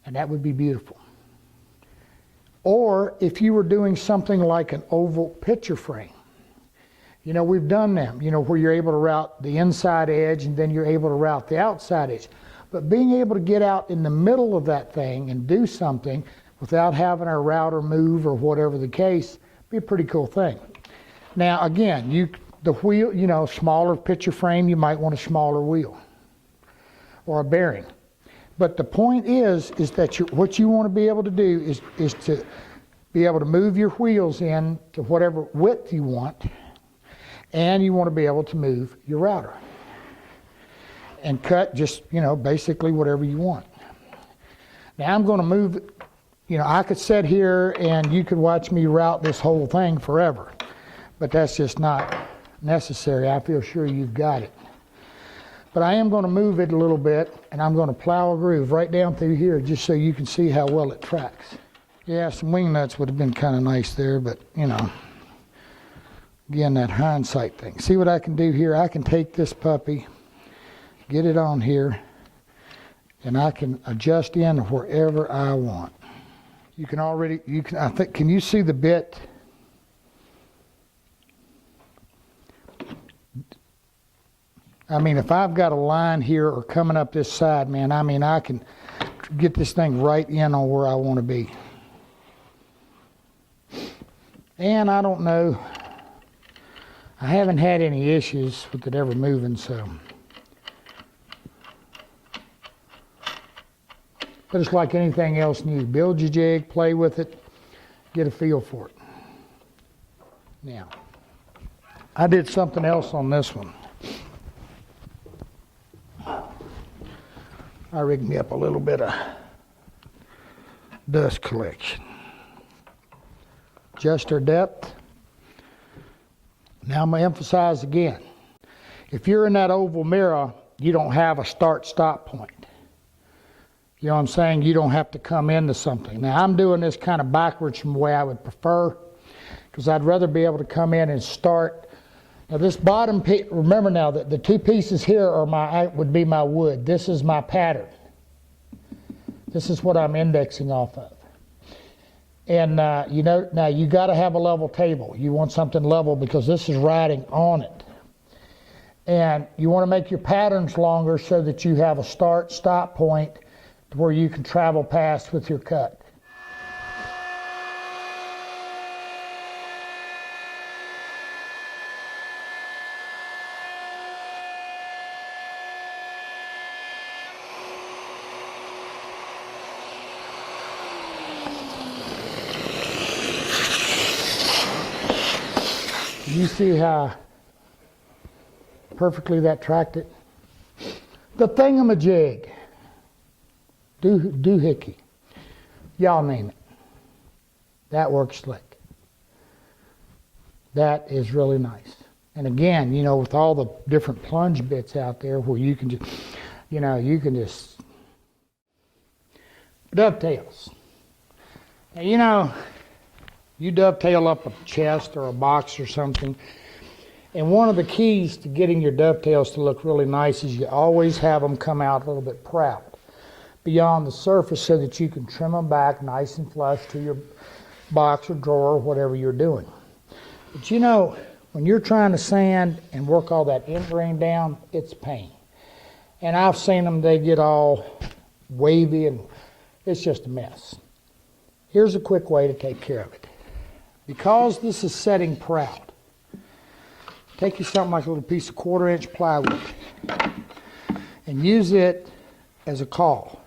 and that would be beautiful. Or if you were doing something like an oval picture frame. You know, we've done them, you know, where you're able to route the inside edge and then you're able to route the outside edge. But being able to get out in the middle of that thing and do something without having our router move or whatever the case, be a pretty cool thing. Now, again, the wheel, you know, smaller picture frame, you might want a smaller wheel or a bearing. But the point is that what you want to be able to do is to be able to move your wheels in to whatever width you want, and you want to be able to move your router and cut just, you know, basically whatever you want. Now I'm going to move, you know, I could sit here and you could watch me route this whole thing forever, but that's just not necessary. I feel sure you've got it. But I am going to move it a little bit, and I'm going to plow a groove right down through here just so you can see how well it tracks. Yeah, some wing nuts would have been kind of nice there, but, you know, again, that hindsight thing. See what I can do here? I can take this puppy, get it on here, and I can adjust in wherever I want. Can you see the bit? I mean, if I've got a line here or coming up this side, man, I mean, I can get this thing right in on where I want to be. And I don't know, I haven't had any issues with it ever moving, so. But it's like anything else new. Build your jig, play with it, get a feel for it. Now, I did something else on this one. I rigged me up a little bit of dust collection. Adjust our depth. Now I'm going to emphasize again. If you're in that oval mirror, you don't have a start-stop point. You know what I'm saying? You don't have to come into something. Now I'm doing this kind of backwards from the way I would prefer, because I'd rather be able to come in and start. Now this bottom piece, remember now that the two pieces here would be my wood. This is my pattern. This is what I'm indexing off of. And you know, now you got to have a level table. You want something level because this is riding on it. And you want to make your patterns longer so that you have a start-stop point to where you can travel past with your cut. you see how perfectly that tracked it? The thingamajig, doohickey, y'all name it. That works slick. That is really nice. And again, you know, with all the different plunge bits out there where you can just, you know, you can just dovetails. Now, you know, you dovetail up a chest or a box or something, and one of the keys to getting your dovetails to look really nice is you always have them come out a little bit proud beyond the surface so that you can trim them back nice and flush to your box or drawer or whatever you're doing. But you know, when you're trying to sand and work all that end grain down, it's a pain. And I've seen them, they get all wavy and it's just a mess. Here's a quick way to take care of it. Because this is setting proud, take you something like a little piece of 1/4 inch plywood and use it as a caul.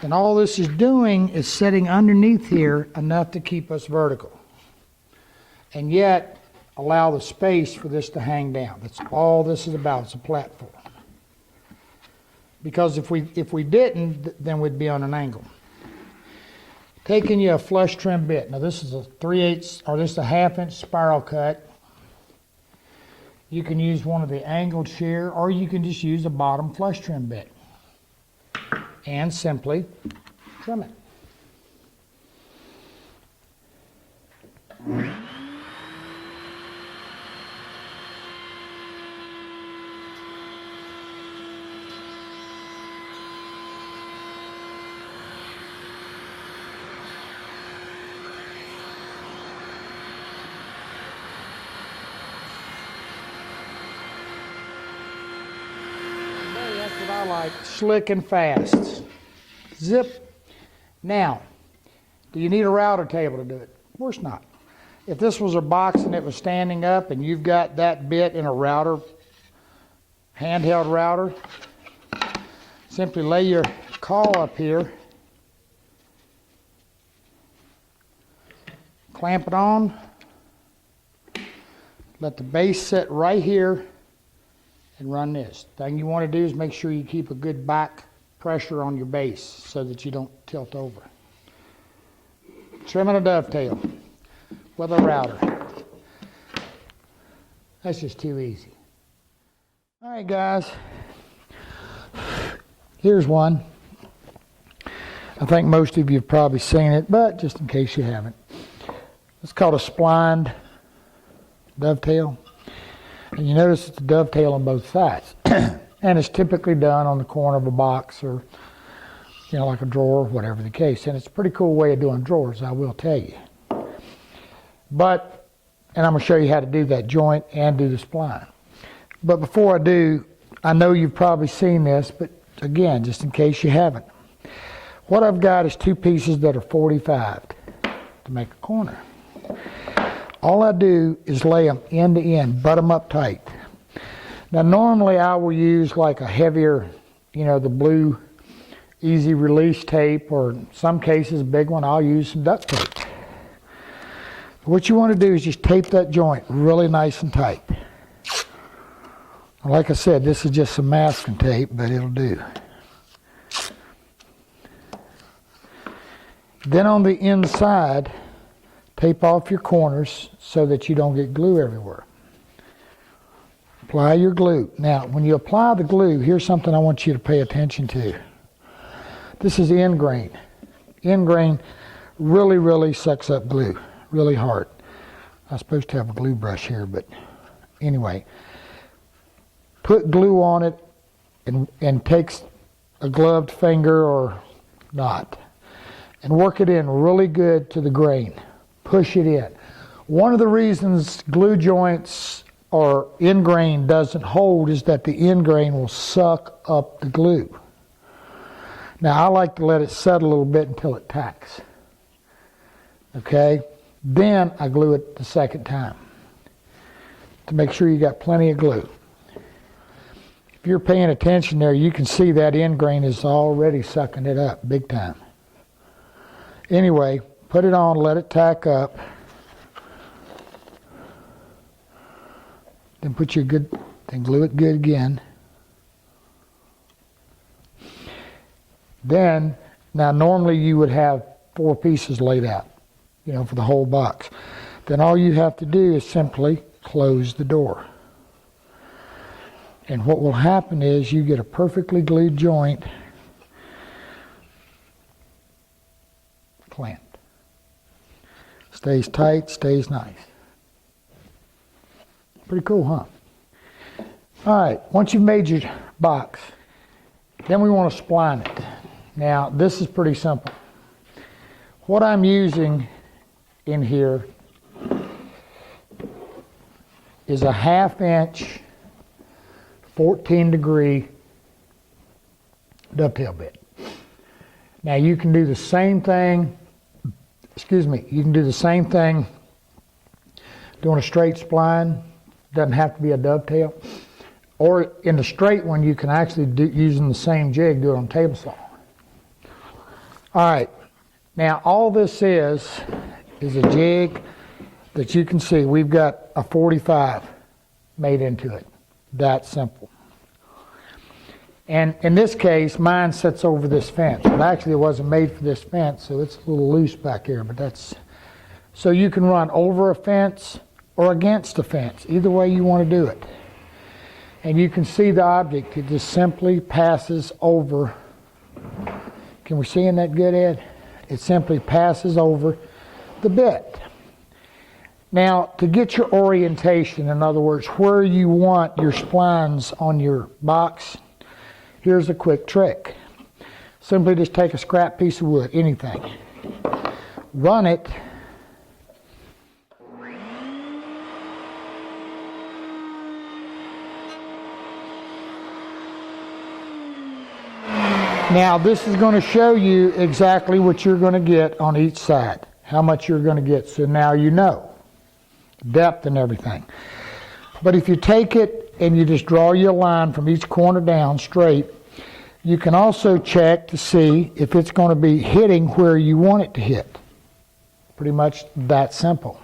And all this is doing is setting underneath here enough to keep us vertical. And yet allow the space for this to hang down. That's all this is about. It's a platform. Because if we didn't, then we'd be on an angle. Taking you a flush trim bit. Now this is a 3/8 or this is a 1/2 inch spiral cut. You can use one of the angled shear, or you can just use a bottom flush trim bit and simply trim it. That's what I like, slick and fast. Zip. Now, do you need a router table to do it? Of course not. If this was a box and it was standing up and you've got that bit in a router, handheld router, simply lay your caul up here, clamp it on, let the base sit right here, and run this. Thing you want to do is make sure you keep a good back pressure on your base so that you don't tilt over. Trimming a dovetail with a router. That's just too easy. All right, guys. Here's one. I think most of you have probably seen it, but just in case you haven't. It's called a splined dovetail. And you notice it's a dovetail on both sides. And it's typically done on the corner of a box or, you know, like a drawer, whatever the case. And it's a pretty cool way of doing drawers, I will tell you. But, and I'm going to show you how to do that joint and do the spline. But before I do, I know you've probably seen this, but again, just in case you haven't. What I've got is 2 pieces that are 45 to make a corner. All I do is lay them end to end, butt them up tight. Now normally I will use like a heavier, you know, the blue easy release tape, or in some cases a big one, I'll use some duct tape. What you want to do is just tape that joint really nice and tight. Like I said, this is just some masking tape, but it'll do. Then on the inside, tape off your corners so that you don't get glue everywhere. Apply your glue. Now, when you apply the glue, here's something I want you to pay attention to. This is end grain. End grain really, really sucks up glue, really hard. I'm supposed to have a glue brush here, but anyway. Put glue on it and takes a gloved finger or not and work it in really good to the grain. Push it in. One of the reasons glue joints or end grain doesn't hold is that the end grain will suck up the glue. Now I like to let it set a little bit until it tacks. Okay? Then I glue it the second time to make sure you got plenty of glue. If you're paying attention there, you can see that end grain is already sucking it up big time. Anyway, put it on, let it tack up. Then then glue it good again. Then, now normally you would have 4 pieces laid out, for the whole box. Then all you have to do is simply close the door. And what will happen is you get a perfectly glued joint clamped. Stays tight, stays nice. Pretty cool, huh? All right, once you've made your box, then we want to spline it. Now, this is pretty simple. What I'm using in here is a 1/2 inch 14-degree dovetail bit. Now you can do the same thing, you can do the same thing doing a straight spline. Doesn't have to be a dovetail. Or in the straight one, you can actually do, using the same jig, do it on table saw. All right, now all this is a jig that you can see. We've got a 45 made into it. That simple. And in this case, mine sits over this fence. But actually, it wasn't made for this fence, so it's a little loose back here. But that's so you can run over a fence or against a fence. Either way you want to do it. And you can see the object. It just simply passes over. Can we see in that good, Ed? It simply passes over the bit. Now, to get your orientation, in other words, where you want your splines on your box, here's a quick trick. Simply just take a scrap piece of wood, anything. Run it Now this is going to show you exactly what you're going to get on each side, how much you're going to get. So now you know depth and everything. But if you take it and you just draw your line from each corner down straight, you can also check to see if it's going to be hitting where you want it to hit. Pretty much that simple.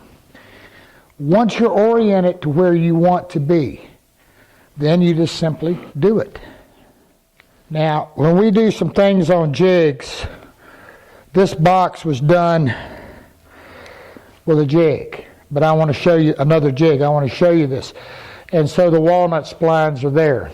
Once you're oriented to where you want to be, then you just simply do it. Now, when we do some things on jigs, this box was done with a jig. But I want to show you another jig. I want to show you this. And so the walnut splines are there.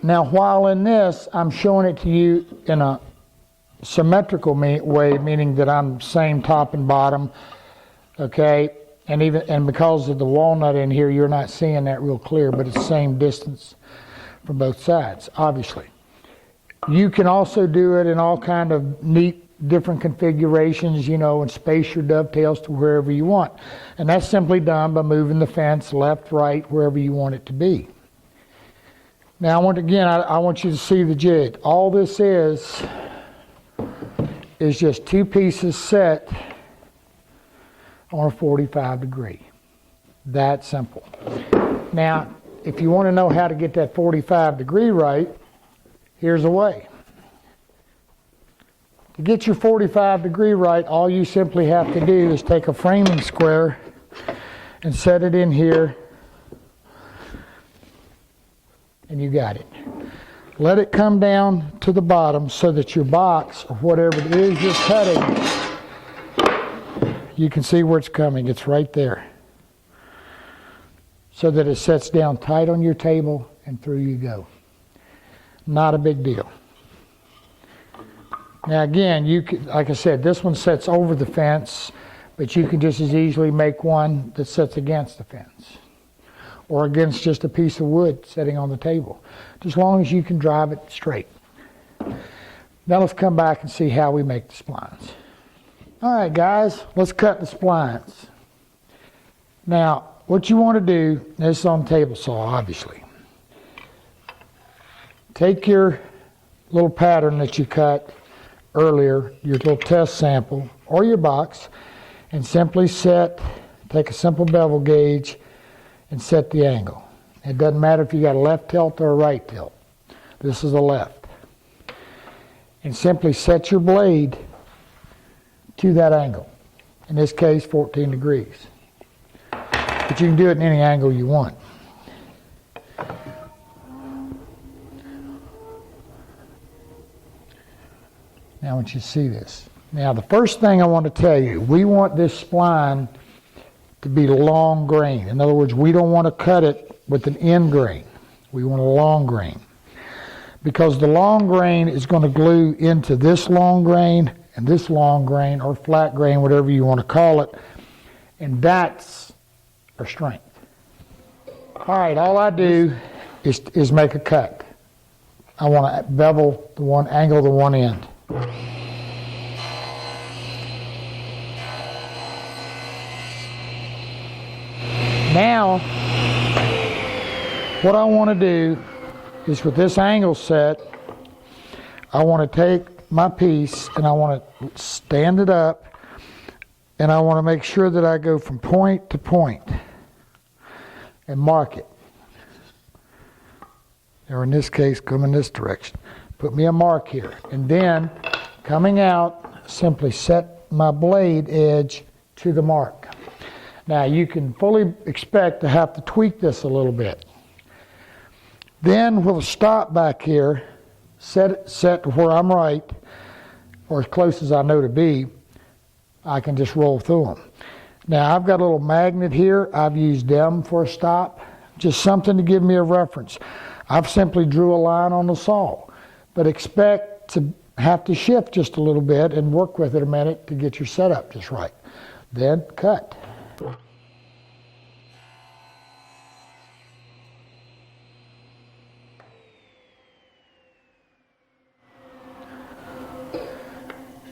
Now, while in this, I'm showing it to you in a symmetrical way, meaning that I'm same top and bottom, okay? And because of the walnut in here, you're not seeing that real clear, but it's the same distance from both sides, obviously. You can also do it in all kind of neat, different configurations, you know, and space your dovetails to wherever you want. And that's simply done by moving the fence left, right, wherever you want it to be. Now, I want you to see the jig. All this is just two pieces set on a 45 degree. That simple. Now, if you want to know how to get that 45 degree right, here's a way. To get your 45 degree right, all you simply have to do is take a framing square and set it in here, and you got it. Let it come down to the bottom so that your box, or whatever it is you're cutting, you can see where it's coming. It's right there. So that it sets down tight on your table and through you go. Not a big deal. Now again, you could, like I said, this one sets over the fence, but you can just as easily make one that sits against the fence, or against just a piece of wood sitting on the table, as long as you can drive it straight. Now let's come back and see how we make the splines. All right, guys, let's cut the splines. Now, what you want to do, this is on table saw, obviously. Take your little pattern that you cut, earlier, your little test sample or your box, and simply take a simple bevel gauge and set the angle. It doesn't matter if you got a left tilt or a right tilt. This is a left. And simply set your blade to that angle. In this case, 14 degrees. But you can do it in any angle you want. Now I want you to see this. Now the first thing I want to tell you, we want this spline to be long grain. In other words, we don't want to cut it with an end grain. We want a long grain. Because the long grain is going to glue into this long grain and this long grain or flat grain, whatever you want to call it. And that's our strength. All right, all I do is make a cut. I want to bevel the one, angle the one end. Now, what I want to do is with this angle set, I want to take my piece and I want to stand it up, and I want to make sure that I go from point to point and mark it. Or in this case, come in this direction. Put me a mark here. And then, coming out, simply set my blade edge to the mark. Now, you can fully expect to have to tweak this a little bit. Then we'll stop back here, set to where I'm right, or as close as I know to be. I can just roll through them. Now, I've got a little magnet here. I've used them for a stop, just something to give me a reference. I've simply drew a line on the saw, but expect to have to shift just a little bit and work with it a minute to get your setup just right. Then cut.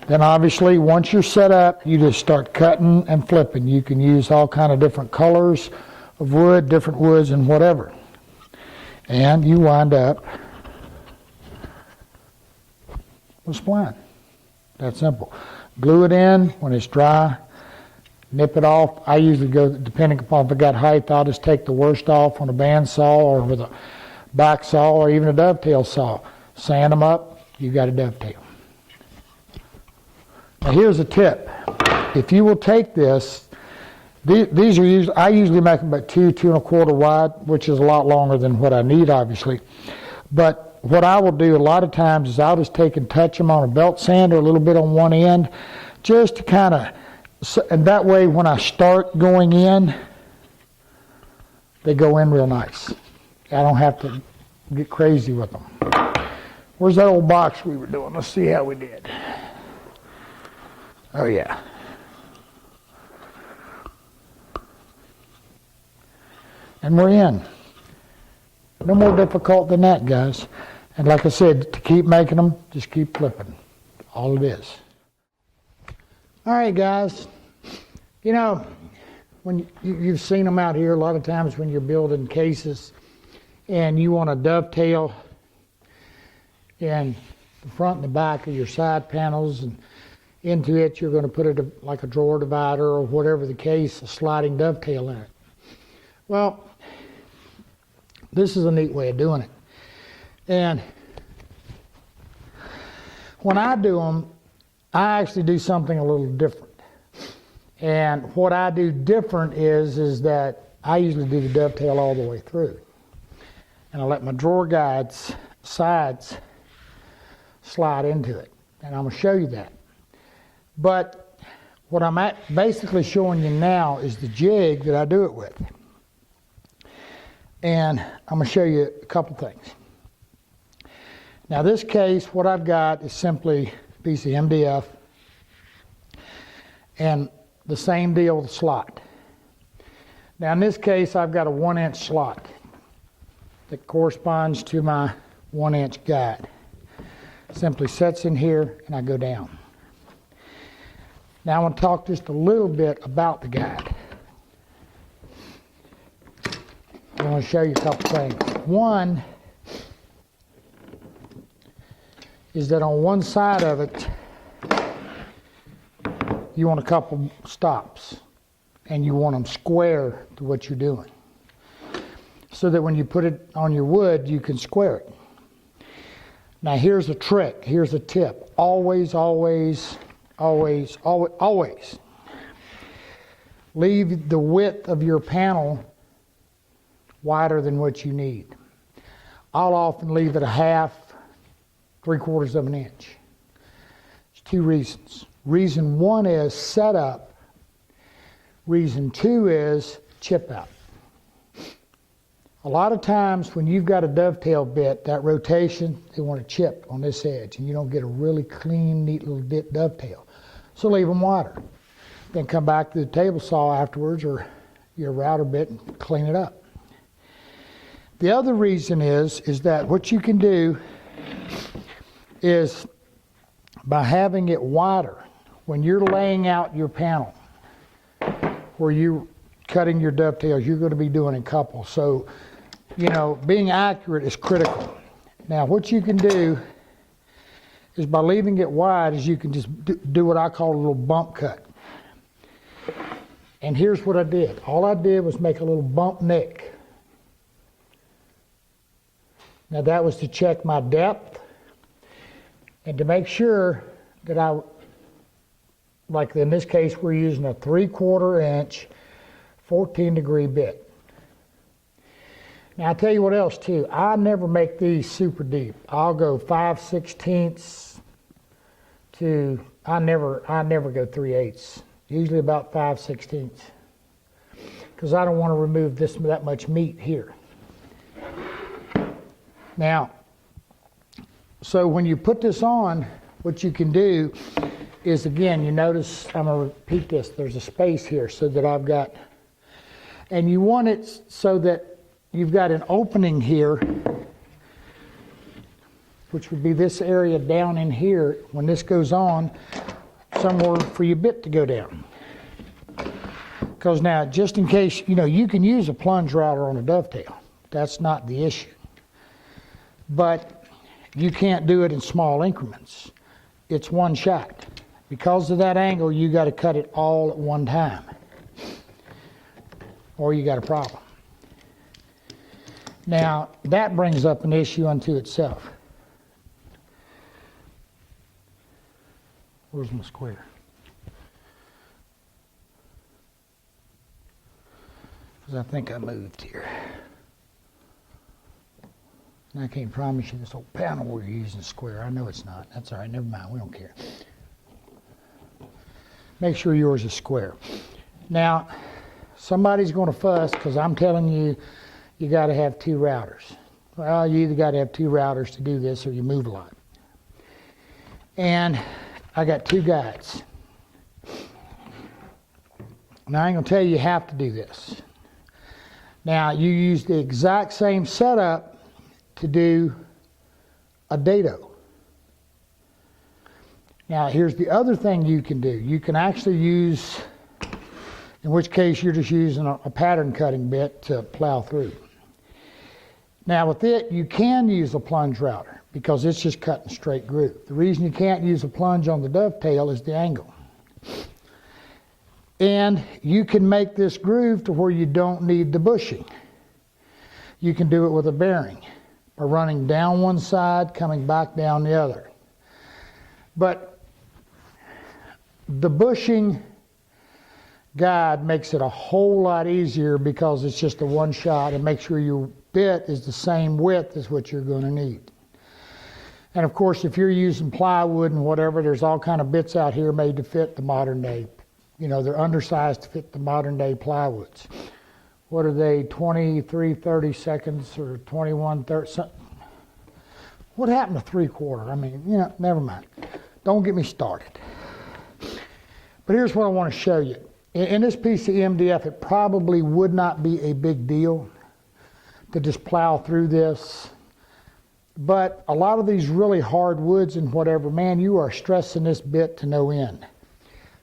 Then obviously, once you're set up, you just start cutting and flipping. You can use all kind of different colors of wood, different woods, and whatever. And you wind up with a spline. That simple. Glue it in when it's dry. Nip it off. I usually go, depending upon if I got height, I'll just take the worst off on a bandsaw or with a back saw or even a dovetail saw. Sand them up, you got a dovetail. Now here's a tip. If you will take this, these are usually, I usually make them about 2 1/4 wide, which is a lot longer than what I need, obviously. But what I will do a lot of times is I'll just take and touch them on a belt sander a little bit on one end, just to kind of, and that way when I start going in, they go in real nice. I don't have to get crazy with them. Where's that old box we were doing? Let's see how we did. Oh yeah. And we're in. No more difficult than that, guys. And like I said, to keep making them, just keep flipping. All it is. All right, guys. You know, when you've seen them out here a lot of times when you're building cases and you want to dovetail in the front and the back of your side panels, and into it you're going to put it like a drawer divider or whatever the case, a sliding dovetail in it. Well, this is a neat way of doing it. And when I do them, I actually do something a little different. And what I do different is that I usually do the dovetail all the way through. And I let my drawer guides, sides, slide into it. And I'm going to show you that. But what I'm basically showing you now is the jig that I do it with. And I'm going to show you a couple things. Now this case, what I've got is simply a piece of MDF and the same deal with the slot. Now in this case, I've got a 1-inch slot that corresponds to my 1-inch guide. Simply sets in here and I go down. Now I want to talk just a little bit about the guide. I want to show you a couple things. One is that on one side of it, you want a couple stops, and you want them square to what you're doing, so that when you put it on your wood, you can square it. Now here's a trick, here's a tip. Always, always, always, always, always leave the width of your panel wider than what you need. I'll often leave it a half, 3/4 of an inch. There's two reasons. Reason one is setup. Reason two is chip out. A lot of times when you've got a dovetail bit, that rotation, they want to chip on this edge, and you don't get a really clean, neat little bit dovetail. So leave them wider. Then come back to the table saw afterwards, or your router bit, and clean it up. The other reason is that what you can do is, by having it wider, when you're laying out your panel, where you're cutting your dovetails, you're going to be doing a couple. So, you know, being accurate is critical. Now, what you can do is, by leaving it wide, is you can just do what I call a little bump cut. And here's what I did. All I did was make a little bump nick. Now that was to check my depth and to make sure that like in this case, we're using a 3/4 inch, 14-degree bit. Now I tell you what else too, I never make these super deep. I'll go 5/16 to, I never go 3/8. Usually about 5/16, because I don't want to remove that much meat here. Now, so when you put this on, what you can do is, again, you notice, I'm going to repeat this, there's a space here so that I've got, and you want it so that you've got an opening here, which would be this area down in here. When this goes on, somewhere for your bit to go down. Because now, just in case, you know, you can use a plunge router on a dovetail. That's not the issue. But you can't do it in small increments. It's one shot. Because of that angle, you got to cut it all at one time, or you got a problem. Now, that brings up an issue unto itself. Where's my square? Because I think I moved here. And I can't promise you this whole panel we're using square. I know it's not. That's all right. Never mind. We don't care. Make sure yours is square. Now, somebody's going to fuss because I'm telling you, you got to have two routers. Well, you either got to have two routers to do this, or you move a lot. And I got two guides. Now, I ain't going to tell you have to do this. Now, you use the exact same setup to do a dado. Now, here's the other thing you can do. You can actually use, in which case you're just using a pattern cutting bit to plow through. Now, with it, you can use a plunge router because it's just cutting a straight groove. The reason you can't use a plunge on the dovetail is the angle. And you can make this groove to where you don't need the bushing. You can do it with a bearing, by running down one side, coming back down the other. But the bushing guide makes it a whole lot easier because it's just a one shot, and make sure your bit is the same width as what you're going to need. And of course, if you're using plywood and whatever, there's all kind of bits out here made to fit the modern day. You know, they're undersized to fit the modern day plywoods. What are they, 23, 30 seconds or 21, 30? What happened to 3/4? I mean, you know, never mind. Don't get me started. But here's what I want to show you. In this piece of MDF, it probably would not be a big deal to just plow through this. But a lot of these really hard woods and whatever, man, you are stressing this bit to no end.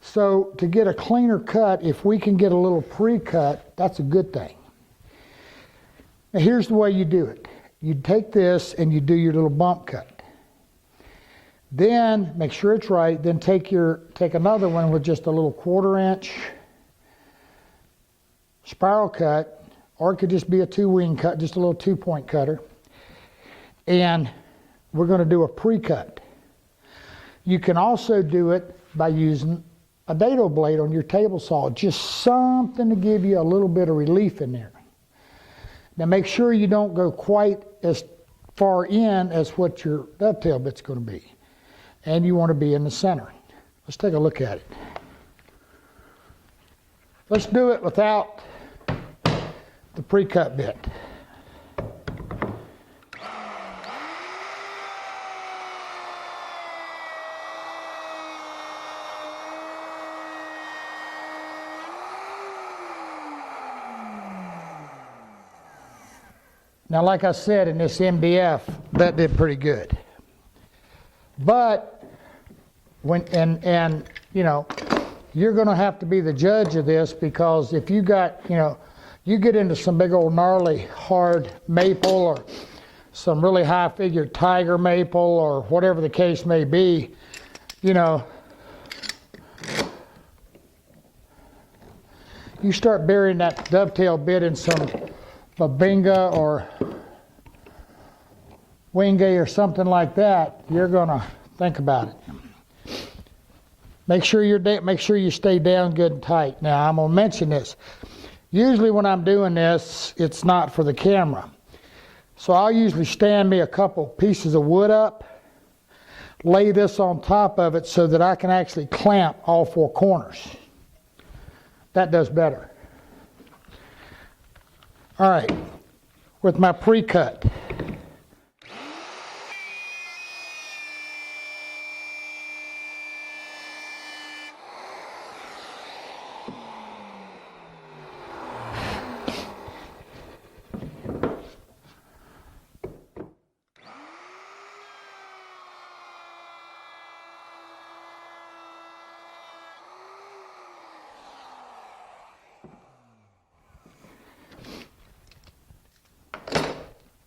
So to get a cleaner cut, if we can get a little pre-cut, that's a good thing. Now here's the way you do it. You take this and you do your little bump cut. Then make sure it's right. Then take another one with just a little 1/4 inch spiral cut, or it could just be a 2-wing cut, just a little 2-point cutter. And we're going to do a pre-cut. You can also do it by using a dado blade on your table saw, just something to give you a little bit of relief in there. Now make sure you don't go quite as far in as what your dovetail bit's going to be. And you want to be in the center. Let's take a look at it. Let's do it without the pre-cut bit. Now, like I said, in this MDF, that did pretty good. But and you know, you're going to have to be the judge of this, because if you got, you get into some big old gnarly hard maple or some really high figured tiger maple or whatever the case may be, you start burying that dovetail bit in some Babinga or Wingay or something like that, you're gonna think about it. Make sure you stay down good and tight. Now I'm gonna mention this. Usually when I'm doing this, it's not for the camera. So I'll usually stand me a couple pieces of wood up, lay this on top of it so that I can actually clamp all 4 corners. That does better. All right, with my pre-cut.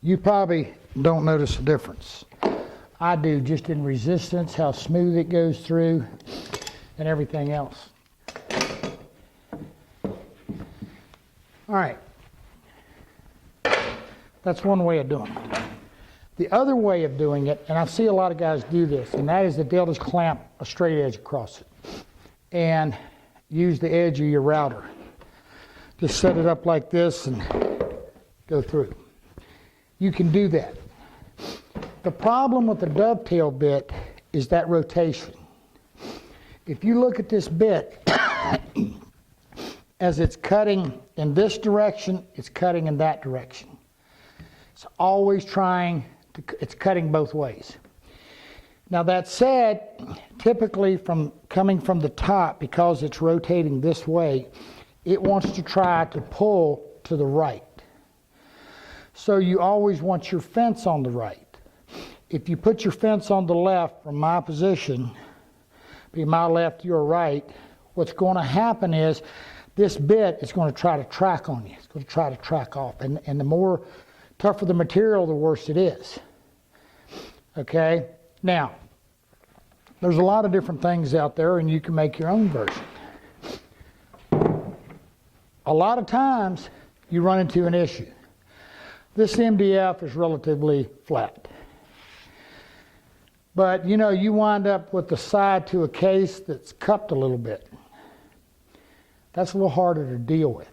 You probably don't notice a difference. I do, just in resistance, how smooth it goes through, and everything else. All right. That's one way of doing it. The other way of doing it, and I see a lot of guys do this, and that is that they'll just clamp a straight edge across it and use the edge of your router. Just set it up like this and go through. You can do that. The problem with the dovetail bit is that rotation. If you look at this bit, as it's cutting in this direction, it's cutting in that direction. It's always it's cutting both ways. Now that said, typically coming from the top, because it's rotating this way, it wants to try to pull to the right. So you always want your fence on the right. If you put your fence on the left, from my position, be my left, your right, what's going to happen is this bit is going to try to track on you. It's going to try to track off. And the more tougher the material, the worse it is. Okay? Now, there's a lot of different things out there, and you can make your own version. A lot of times, you run into an issue. This MDF is relatively flat. But you wind up with the side to a case that's cupped a little bit. That's a little harder to deal with.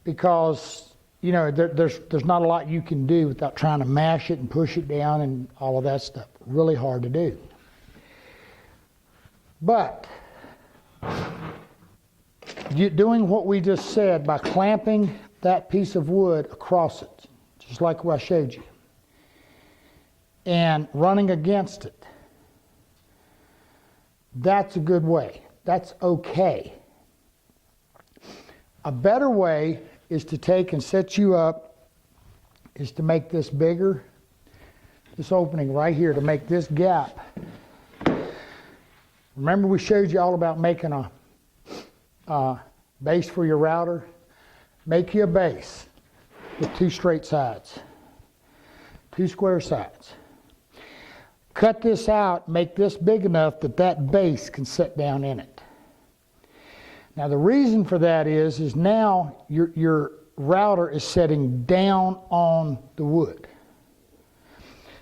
Because, there's not a lot you can do without trying to mash it and push it down and all of that stuff. Really hard to do. But doing what we just said by clamping that piece of wood across it, just like what I showed you, and running against it, that's a good way. That's okay. A better way is to take and set you up, is to make this bigger, this opening right here, to make this gap. Remember we showed you all about making a base for your router? Make you a base with 2 straight sides, 2 square sides. cut this out, make this big enough that that base can sit down in it. Now the reason for that is now your router is setting down on the wood.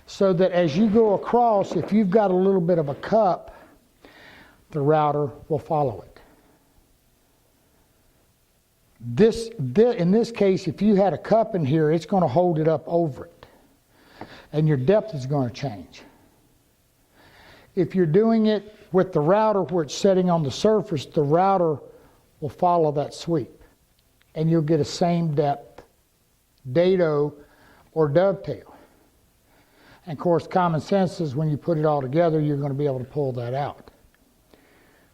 So that as you go across, if you've got a little bit of a cup, the router will follow it. In this case, if you had a cup in here, it's going to hold it up over it. And your depth is going to change. If you're doing it with the router where it's setting on the surface, the router will follow that sweep. And you'll get a same depth dado or dovetail. And of course, common sense is when you put it all together, you're going to be able to pull that out.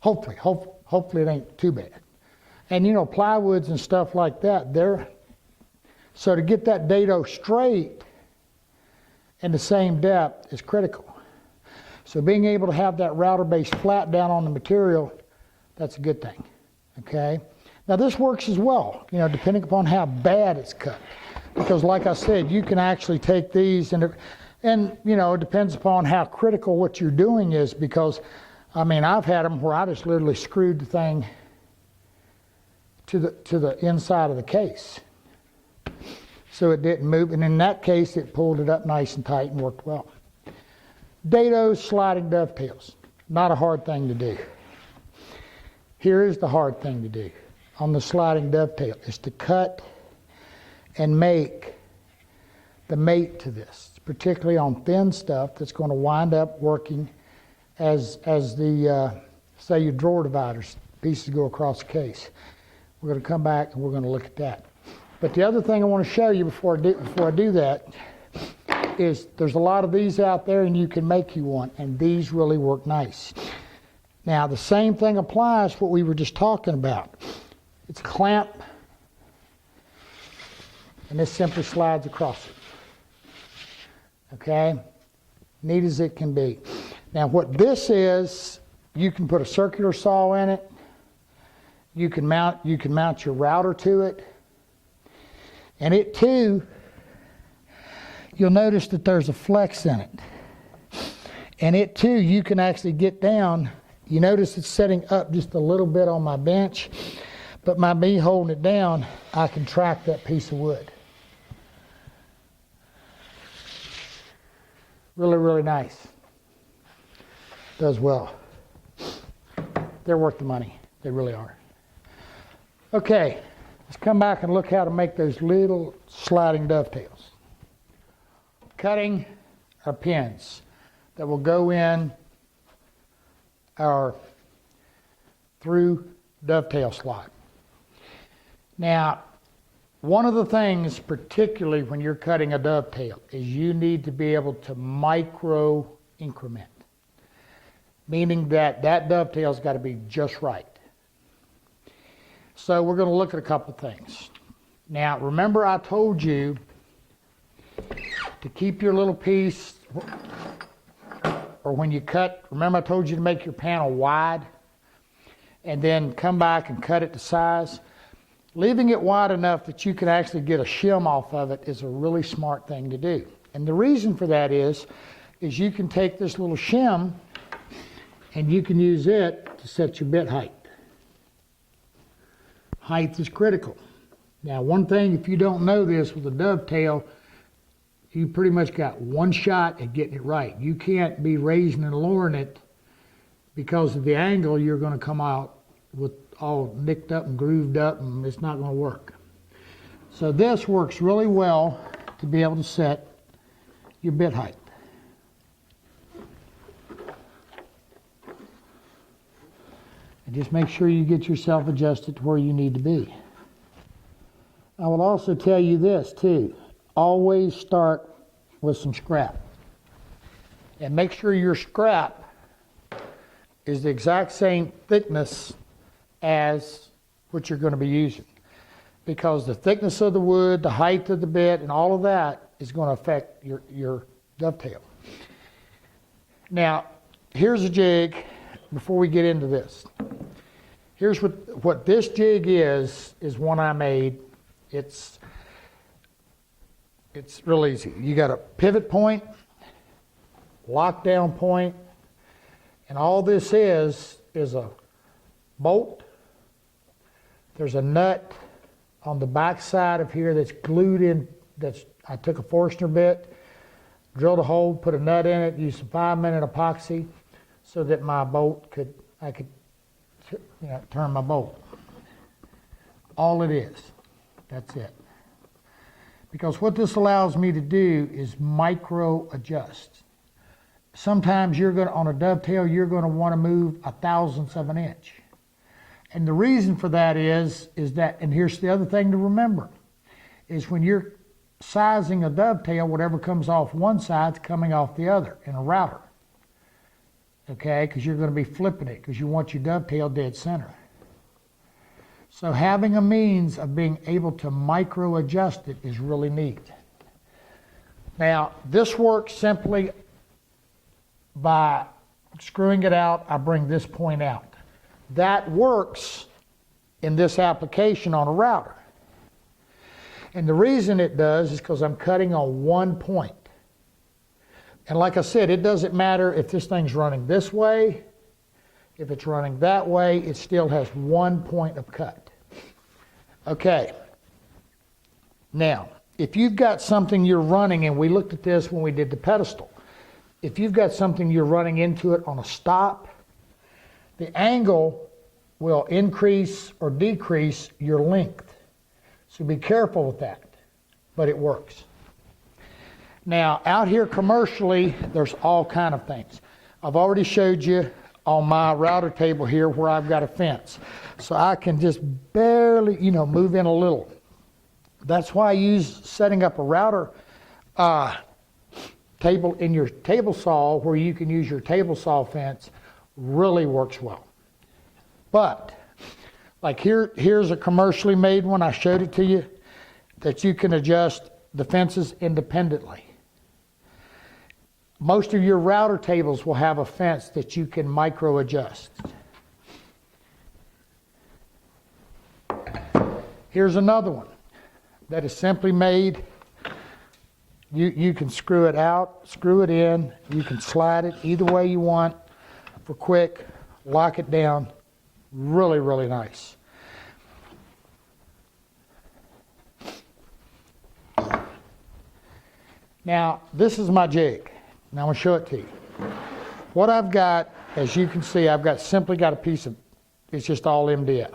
Hopefully it ain't too bad. And you know, plywoods and stuff like that, so to get that dado straight and the same depth is critical. So being able to have that router base flat down on the material, that's a good thing. Okay? Now this works as well, you know, depending upon how bad it's cut. Because like I said, you can actually take these and you know, it depends upon how critical what you're doing is, because I mean, I've had them where I just literally screwed the thing to the inside of the case. So it didn't move, and in that case it pulled it up nice and tight and worked well. Dados, sliding dovetails, not a hard thing to do. Here is the hard thing to do on the sliding dovetail, is to cut and make the mate to this, particularly on thin stuff that's going to wind up working as the, say your drawer dividers, pieces go across the case. We're going to come back and we're going to look at that. But the other thing I want to show you before I do that is there's a lot of these out there and you can make you one, and these really work nice. Now the same thing applies what we were just talking about. It's a clamp, and this simply slides across it. Okay? Neat as it can be. Now what this is, you can put a circular saw in it. You can mount your router to it. And it too, you'll notice that there's a flex in it. And it too, you can actually get down. You notice it's setting up just a little bit on my bench, but by me holding it down, I can track that piece of wood. Really, really nice. Does well. They're worth the money. They really are. Okay, let's come back and look how to make those little sliding dovetails. Cutting our pins that will go in our through dovetail slot. Now, one of the things, particularly when you're cutting a dovetail, is you need to be able to micro increment, meaning that dovetail's got to be just right. So we're going to look at a couple things. Now, remember I told you to keep your little piece, or when you cut, remember I told you to make your panel wide and then come back and cut it to size? Leaving it wide enough that you can actually get a shim off of it is a really smart thing to do. And the reason for that is you can take this little shim and you can use it to set your bit height. Height is critical. Now, one thing, if you don't know this with a dovetail, you pretty much got one shot at getting it right. You can't be raising and lowering it, because of the angle you're going to come out with all nicked up and grooved up, and it's not going to work. So this works really well to be able to set your bit height. And just make sure you get yourself adjusted to where you need to be. I will also tell you this too. Always start with some scrap. And make sure your scrap is the exact same thickness as what you're going to be using. Because the thickness of the wood, the height of the bit, and all of that is going to affect your dovetail. Now, here's a jig before we get into this. Here's what this jig is one I made. It's real easy. You got a pivot point, lockdown point, and all this is a bolt. There's a nut on the back side of here that's glued in. I took a Forstner bit, drilled a hole, put a nut in it, used some 5-minute epoxy so that my bolt I could turn my bolt. All it is. That's it. Because what this allows me to do is micro adjust. Sometimes on a dovetail, you're going to want to move 1/1000th of an inch. And the reason for that is that, and here's the other thing to remember, is when you're sizing a dovetail, whatever comes off one side's coming off the other in a router. Okay, because you're going to be flipping it because you want your dovetail dead center. So having a means of being able to micro adjust it is really neat. Now, this works simply by screwing it out. I bring this point out. That works in this application on a router. And the reason it does is because I'm cutting on one point. And like I said, it doesn't matter if this thing's running this way, if it's running that way, it still has one point of cut. Okay. Now, if you've got something you're running, and we looked at this when we did the pedestal, if you've got something you're running into it on a stop, the angle will increase or decrease your length. So be careful with that, but it works. Now, out here commercially, there's all kind of things. I've already showed you on my router table here where I've got a fence. So I can just barely, move in a little. That's why I use setting up a router table in your table saw where you can use your table saw fence really works well. But like here's a commercially made one. I showed it to you that you can adjust the fences independently. Most of your router tables will have a fence that you can micro adjust. Here's another one that is simply made. You can screw it out, screw it in, you can slide it either way you want for quick, lock it down. Really, really nice. Now, this is my jig. Now I'm going to show it to you. What I've got, as you can see, I've simply got a piece of, it's just all MDF.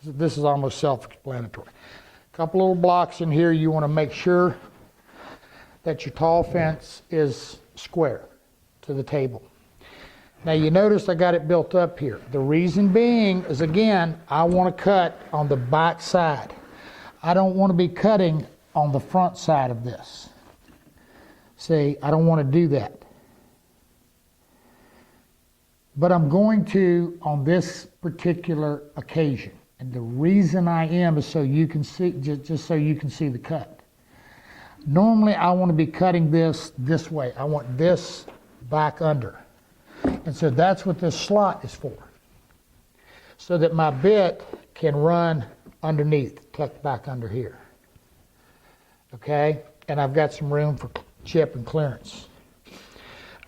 This is almost self-explanatory. A couple little blocks in here. You want to make sure that your tall fence is square to the table. Now you notice I got it built up here. The reason being is, again, I want to cut on the back side. I don't want to be cutting on the front side of this. See, I don't want to do that. But I'm going to on this particular occasion. And the reason I am is so you can see, just so you can see the cut. Normally I want to be cutting this way. I want this back under. And so that's what this slot is for. So that my bit can run underneath, tucked back under here. Okay? And I've got some room for chip and clearance.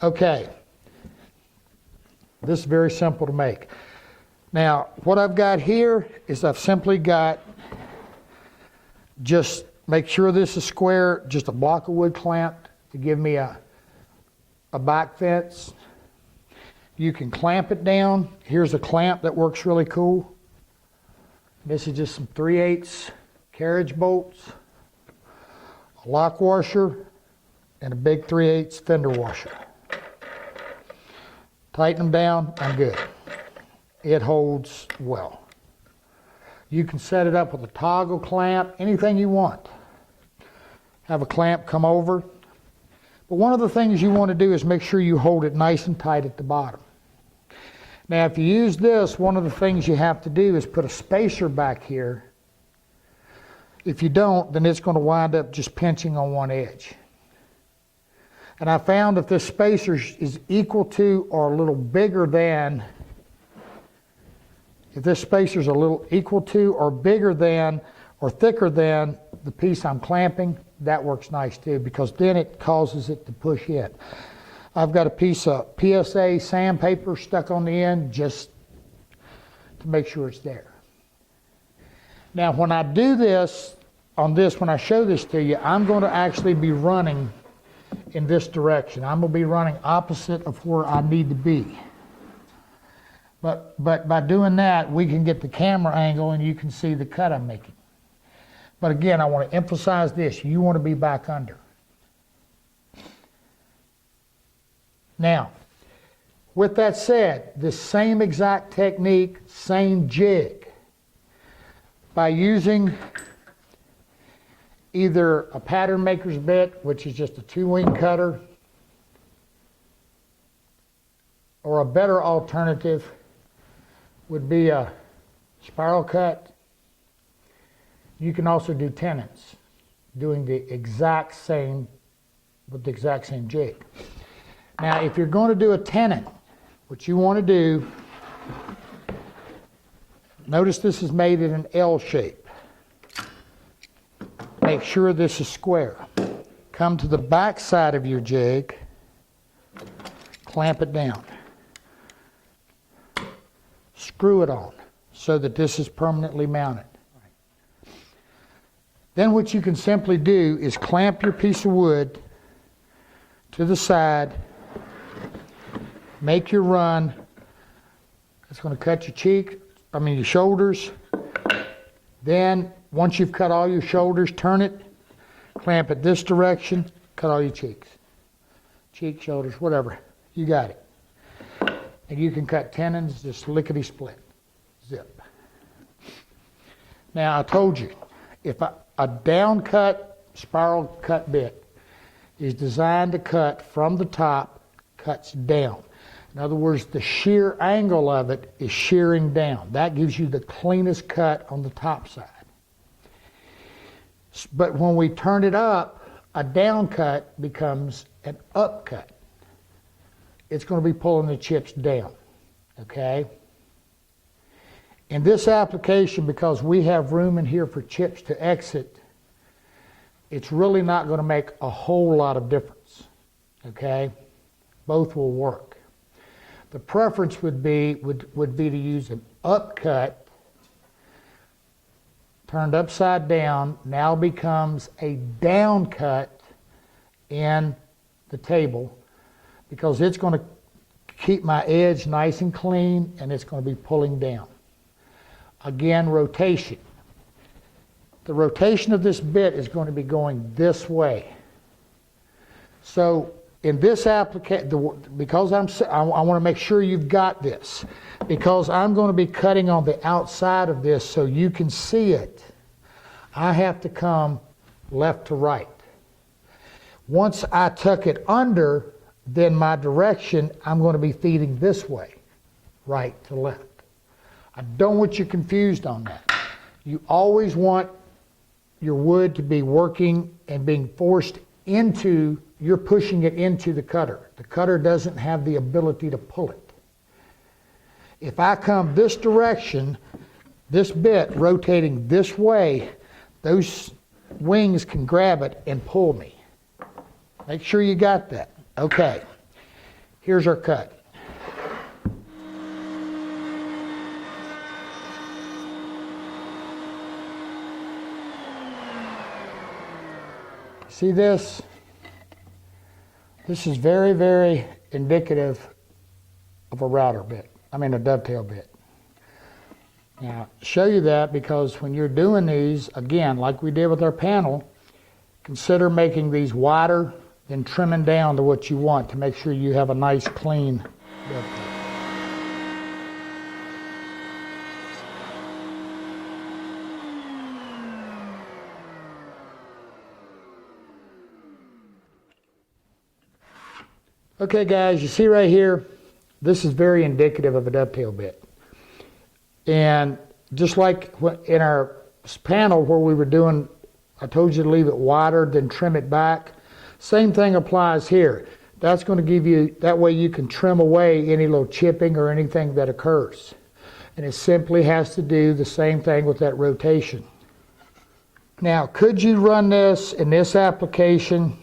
Okay. This is very simple to make. Now, what I've got here is I've simply got, just make sure this is square, just a block of wood clamp to give me a back fence. You can clamp it down. Here's a clamp that works really cool. This is just some 3/8 carriage bolts, a lock washer, and a big 3/8 fender washer. Tighten them down, I'm good. It holds well. You can set it up with a toggle clamp, anything you want. Have a clamp come over. But one of the things you want to do is make sure you hold it nice and tight at the bottom. Now, if you use this, one of the things you have to do is put a spacer back here. If you don't, then it's going to wind up just pinching on one edge. And I found if this spacer is equal to or a little bigger than, if this spacer is a little equal to or bigger than or thicker than the piece I'm clamping, that works nice too, because then it causes it to push in. I've got a piece of PSA sandpaper stuck on the end just to make sure it's there. Now when I do this, on this, when I show this to you, I'm going to actually be running in this direction. I'm going to be running opposite of where I need to be. But by doing that, we can get the camera angle and you can see the cut I'm making. But again, I want to emphasize this. You want to be back under. Now, with that said, this same exact technique, same jig, by using either a pattern maker's bit, which is just a 2-wing cutter, or a better alternative would be a spiral cut. You can also do tenons, doing the exact same, with the exact same jig. Now, if you're going to do a tenon, what you want to do, notice this is made in an L shape. Make sure this is square. Come to the back side of your jig, clamp it down. Screw it on so that this is permanently mounted. Then what you can simply do is clamp your piece of wood to the side, make your run. It's going to cut your shoulders. Then once you've cut all your shoulders, turn it, clamp it this direction, cut all your cheeks. Cheek, shoulders, whatever. You got it. And you can cut tenons just lickety-split. Zip. Now I told you, if a down cut, spiral cut bit is designed to cut from the top, cuts down. In other words, the shear angle of it is shearing down. That gives you the cleanest cut on the top side. But when we turn it up, a down cut becomes an up cut. It's going to be pulling the chips down, okay? In this application, because we have room in here for chips to exit, it's really not going to make a whole lot of difference, okay? Both will work. The preference would be to use an up cut, turned upside down, now becomes a down cut in the table, because it's going to keep my edge nice and clean and it's going to be pulling down. Again, rotation. The rotation of this bit is going to be going this way. So in this application, because I want to make sure you've got this, because I'm going to be cutting on the outside of this so you can see it, I have to come left to right. Once I tuck it under, then my direction, I'm going to be feeding this way, right to left. I don't want you confused on that. You always want your wood to be working and being forced into, you're pushing it into the cutter. The cutter doesn't have the ability to pull it. If I come this direction, this bit rotating this way, those wings can grab it and pull me. Make sure you got that. Okay, here's our cut. See this? This is very, very indicative of a router bit. A dovetail bit. Now, show you that because when you're doing these, again, like we did with our panel, consider making these wider, then trimming down to what you want to make sure you have a nice, clean dovetail. Okay guys, you see right here, this is very indicative of a dovetail bit. And just like in our panel where we were doing, I told you to leave it wider, then trim it back. Same thing applies here. That's going to give you, that way you can trim away any little chipping or anything that occurs. And it simply has to do the same thing with that rotation. Now, could you run this in this application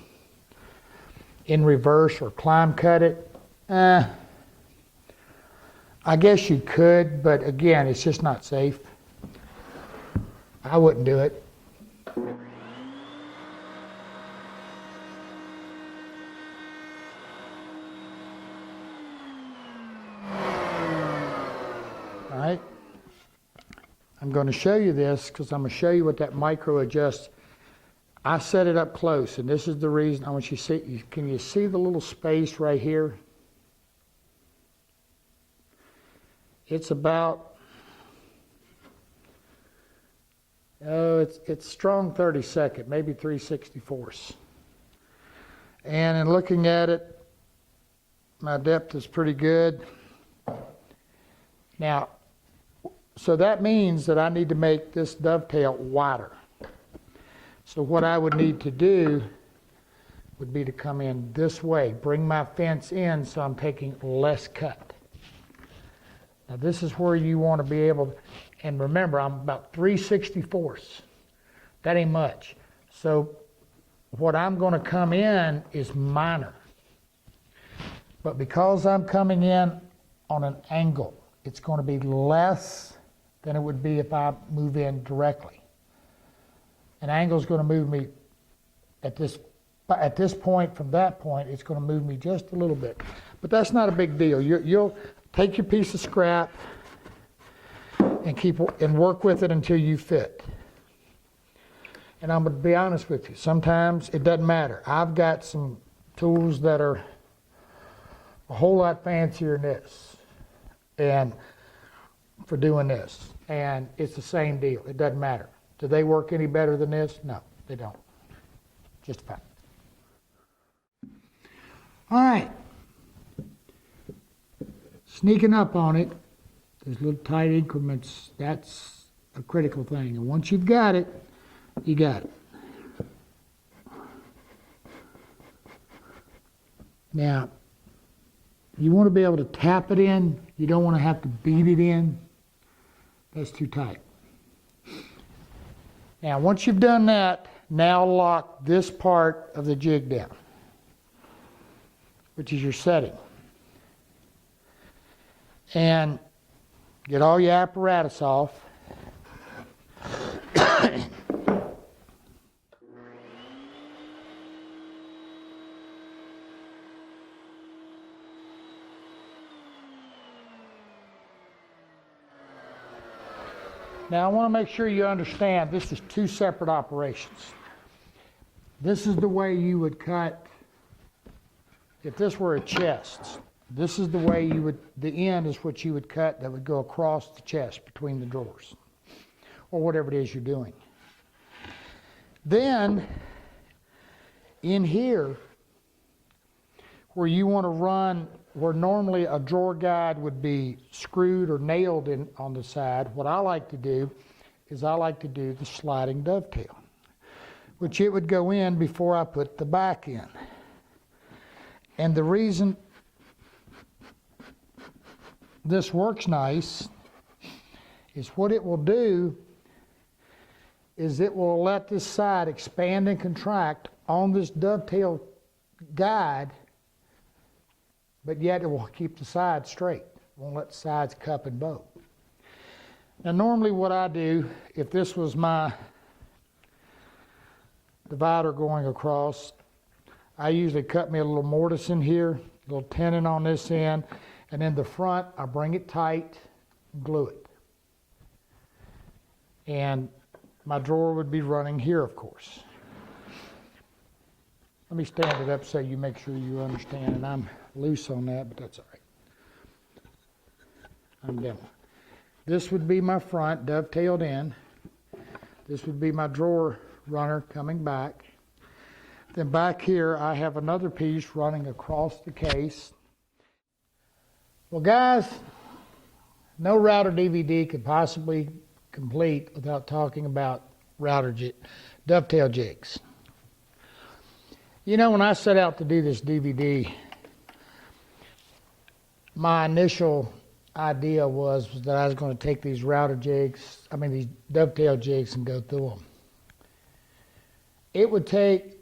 in reverse or climb cut it. I guess you could, but again, it's just not safe. I wouldn't do it. All right. I'm going to show you this because I'm going to show you what that micro adjusts. I set it up close, and this is the reason I want you to see. Can you see the little space right here? It's about, it's strong 32nd, maybe 3/64. And in looking at it, my depth is pretty good. Now, so that means that I need to make this dovetail wider. So what I would need to do would be to come in this way, bring my fence in so I'm taking less cut. Now this is where you want to be able to, and remember I'm about 3/64. That ain't much. So what I'm going to come in is minor. But because I'm coming in on an angle, it's going to be less than it would be if I move in directly. An angle is going to move me at this point, from that point, it's going to move me just a little bit. But that's not a big deal. You'll take your piece of scrap and work with it until you fit. And I'm going to be honest with you, sometimes it doesn't matter. I've got some tools that are a whole lot fancier than this, and for doing this, and it's the same deal. It doesn't matter. Do they work any better than this? No, they don't. Just a fact. All right. Sneaking up on it, those little tight increments, that's a critical thing. And once you've got it, you got it. Now, you want to be able to tap it in. You don't want to have to beat it in. That's too tight. Now, once you've done that, now lock this part of the jig down, which is your setting. And get all your apparatus off. Now I want to make sure you understand this is two separate operations. This is the way you would cut, if this were a chest, this is the way you would, the end is what you would cut that would go across the chest between the drawers, or whatever it is you're doing. Then, in here, where you want to run, where normally a drawer guide would be screwed or nailed in on the side, what I like to do is I like to do the sliding dovetail, which it would go in before I put the back in. And the reason this works nice is what it will do is it will let this side expand and contract on this dovetail guide, but yet it will keep the sides straight. It won't let the sides cup and bow. Now normally what I do, if this was my divider going across, I usually cut me a little mortise in here, a little tenon on this end, and in the front I bring it tight and glue it. And my drawer would be running here, of course. Let me stand it up so you make sure you understand, and I'm loose on that, but that's all right. I'm done. This would be my front, dovetailed in. This would be my drawer runner coming back. Then back here, I have another piece running across the case. Well, guys, no router DVD could possibly complete without talking about dovetail jigs. You know, when I set out to do this DVD, my initial idea was that I was going to take these these dovetail jigs and go through them. It would take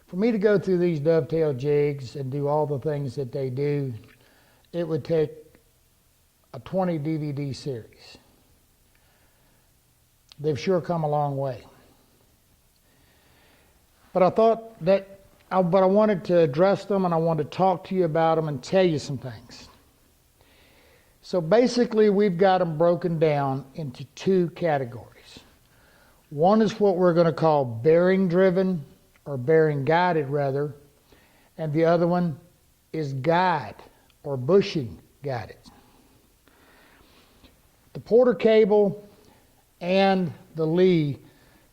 For me to go through these dovetail jigs and do all the things that they do, it would take a 20 DVD series. They've sure come a long way. But I thought that, I wanted to address them, and I wanted to talk to you about them and tell you some things. So basically, we've got them broken down into two categories. One is what we're going to call bearing driven, or bearing guided rather, and the other one is guide or bushing guided. The Porter cable and the Lee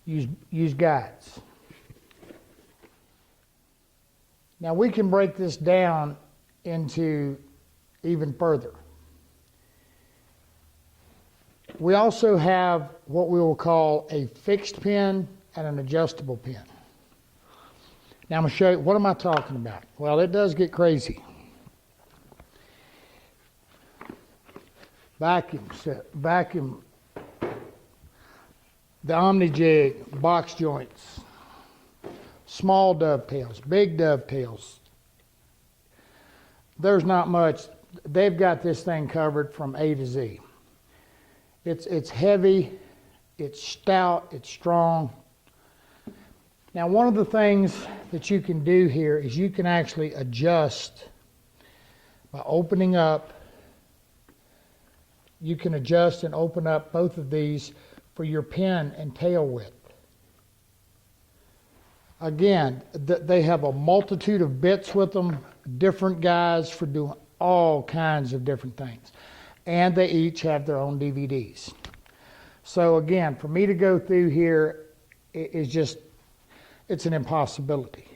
use guides. Now we can break this down into even further. We also have what we will call a fixed pin and an adjustable pin. Now I'm going to show you, what am I talking about? Well, it does get crazy. Vacuum, the Omni Jig, box joints, small dovetails, big dovetails. There's not much. They've got this thing covered from A to Z. It's heavy, it's stout, it's strong. Now, one of the things that you can do here is you can actually adjust by opening up. You can adjust and open up both of these for your pin and tail width. Again, they have a multitude of bits with them, different guides for doing all kinds of different things. And they each have their own DVDs. So again, for me to go through here is just, it's an impossibility.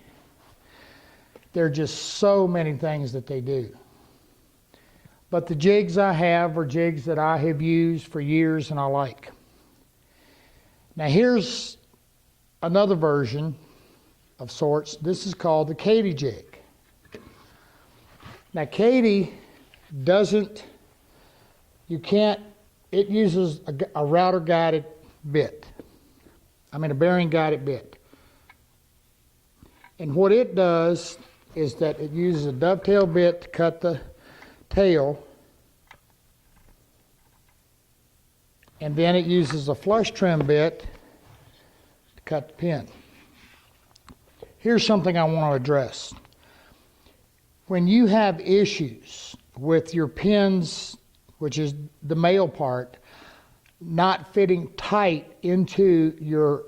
There are just so many things that they do. But the jigs I have are jigs that I have used for years and I like. Now here's another version of sorts. This is called the Katy Jake. Now Katy doesn't, it uses a router guided bit. A bearing guided bit. And what it does is that it uses a dovetail bit to cut the tail, and then it uses a flush trim bit to cut the pin. Here's something I want to address. When you have issues with your pins, which is the male part, not fitting tight into your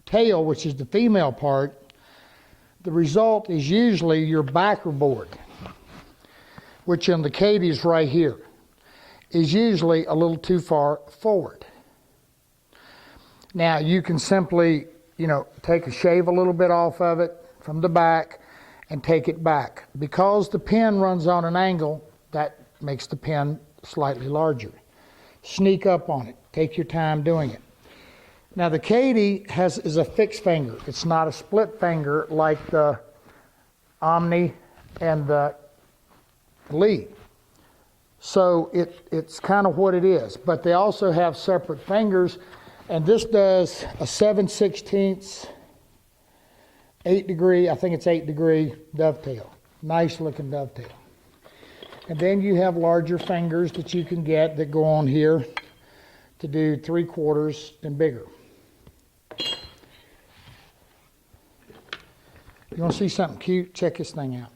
tail, which is the female part, the result is usually your backer board, which in the Katy's right here, is usually a little too far forward. Now you can simply, shave a little bit off of it from the back and take it back. Because the pin runs on an angle, that makes the pin slightly larger. Sneak up on it. Take your time doing it. Now the Katy is a fixed finger. It's not a split finger like the Omni and the Lee. So it's kind of what it is. But they also have separate fingers, and this does a 7/16 8 degree, I think it's 8 degree dovetail. Nice looking dovetail. And then you have larger fingers that you can get that go on here to do 3/4 and bigger. You want to see something cute? Check this thing out.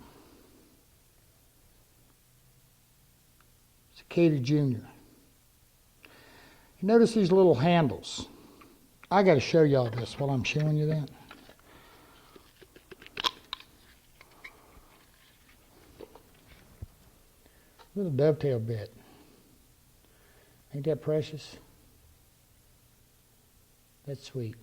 It's a Katy Junior. You notice these little handles. I got to show y'all this while I'm showing you that. Little dovetail bit. Ain't that precious? That's sweet.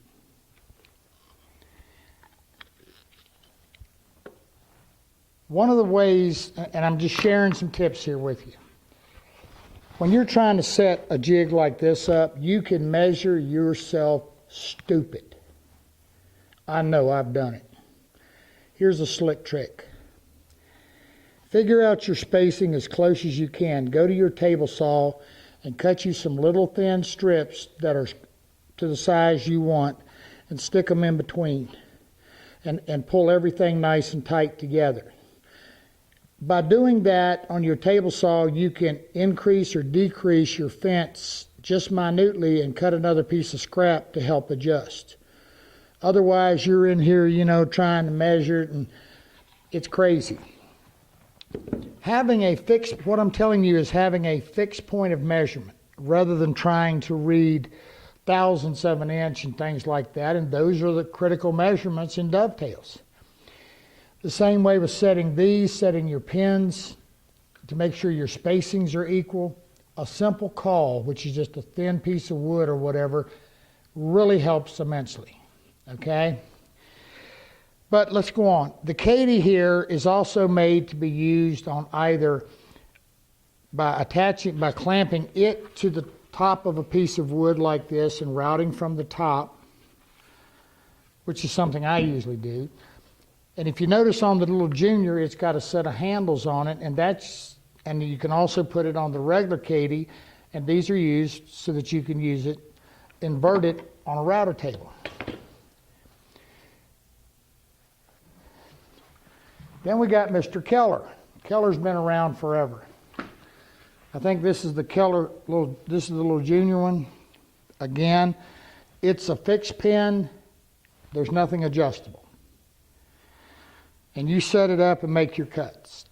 One of the ways, and I'm just sharing some tips here with you. When you're trying to set a jig like this up, you can measure yourself stupid. I know, I've done it. Here's a slick trick. Figure out your spacing as close as you can. Go to your table saw and cut you some little thin strips that are to the size you want and stick them in between. and pull everything nice and tight together. By doing that on your table saw, you can increase or decrease your fence just minutely and cut another piece of scrap to help adjust. Otherwise, you're in here, you know, trying to measure it, and it's crazy. Having a fixed, what I'm telling you is having a fixed point of measurement rather than trying to read thousandths of an inch and things like that, and those are the critical measurements in dovetails. The same way with setting these, setting your pins to make sure your spacings are equal. A simple caul, which is just a thin piece of wood or whatever, really helps immensely, okay? But let's go on. The Katy here is also made to be used on either by clamping it to the top of a piece of wood like this and routing from the top, which is something I usually do. And if you notice on the little Junior, it's got a set of handles on it, and you can also put it on the regular Katy, and these are used so that you can use it, invert it on a router table. Then we got Mr. Keller. Keller's been around forever. I think this is the Keller, this is the little Junior one. Again, it's a fixed pin. There's nothing adjustable. And you set it up and make your cuts.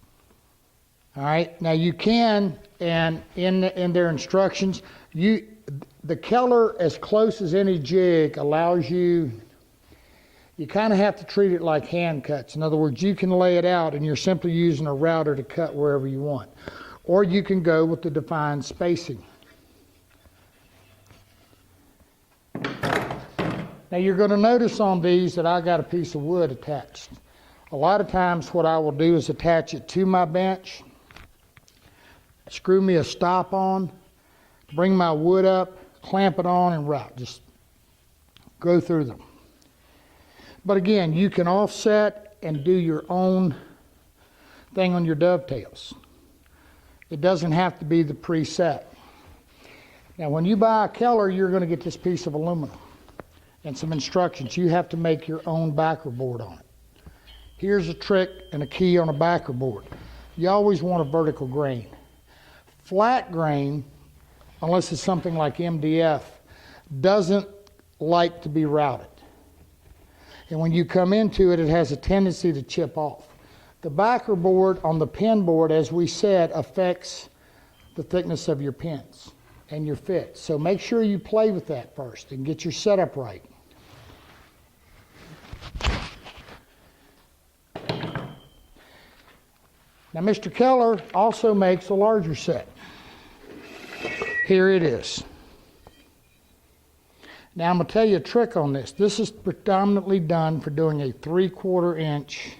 All right. Now you can, and in their instructions, the Keller, as close as any jig, allows you. You kind of have to treat it like hand cuts. In other words, you can lay it out, and you're simply using a router to cut wherever you want, or you can go with the defined spacing. Now you're going to notice on these that I got a piece of wood attached. A lot of times what I will do is attach it to my bench, screw me a stop on, bring my wood up, clamp it on, and route. Just go through them. But again, you can offset and do your own thing on your dovetails. It doesn't have to be the preset. Now when you buy a Keller, you're going to get this piece of aluminum and some instructions. You have to make your own backer board on it. Here's a trick and a key on a backer board. You always want a vertical grain. Flat grain, unless it's something like MDF, doesn't like to be routed. And when you come into it, it has a tendency to chip off. The backer board on the pin board, as we said, affects the thickness of your pins and your fit. So make sure you play with that first and get your setup right. Now, Mr. Keller also makes a larger set. Here it is. Now, I'm going to tell you a trick on this. This is predominantly done for doing a 3/4 inch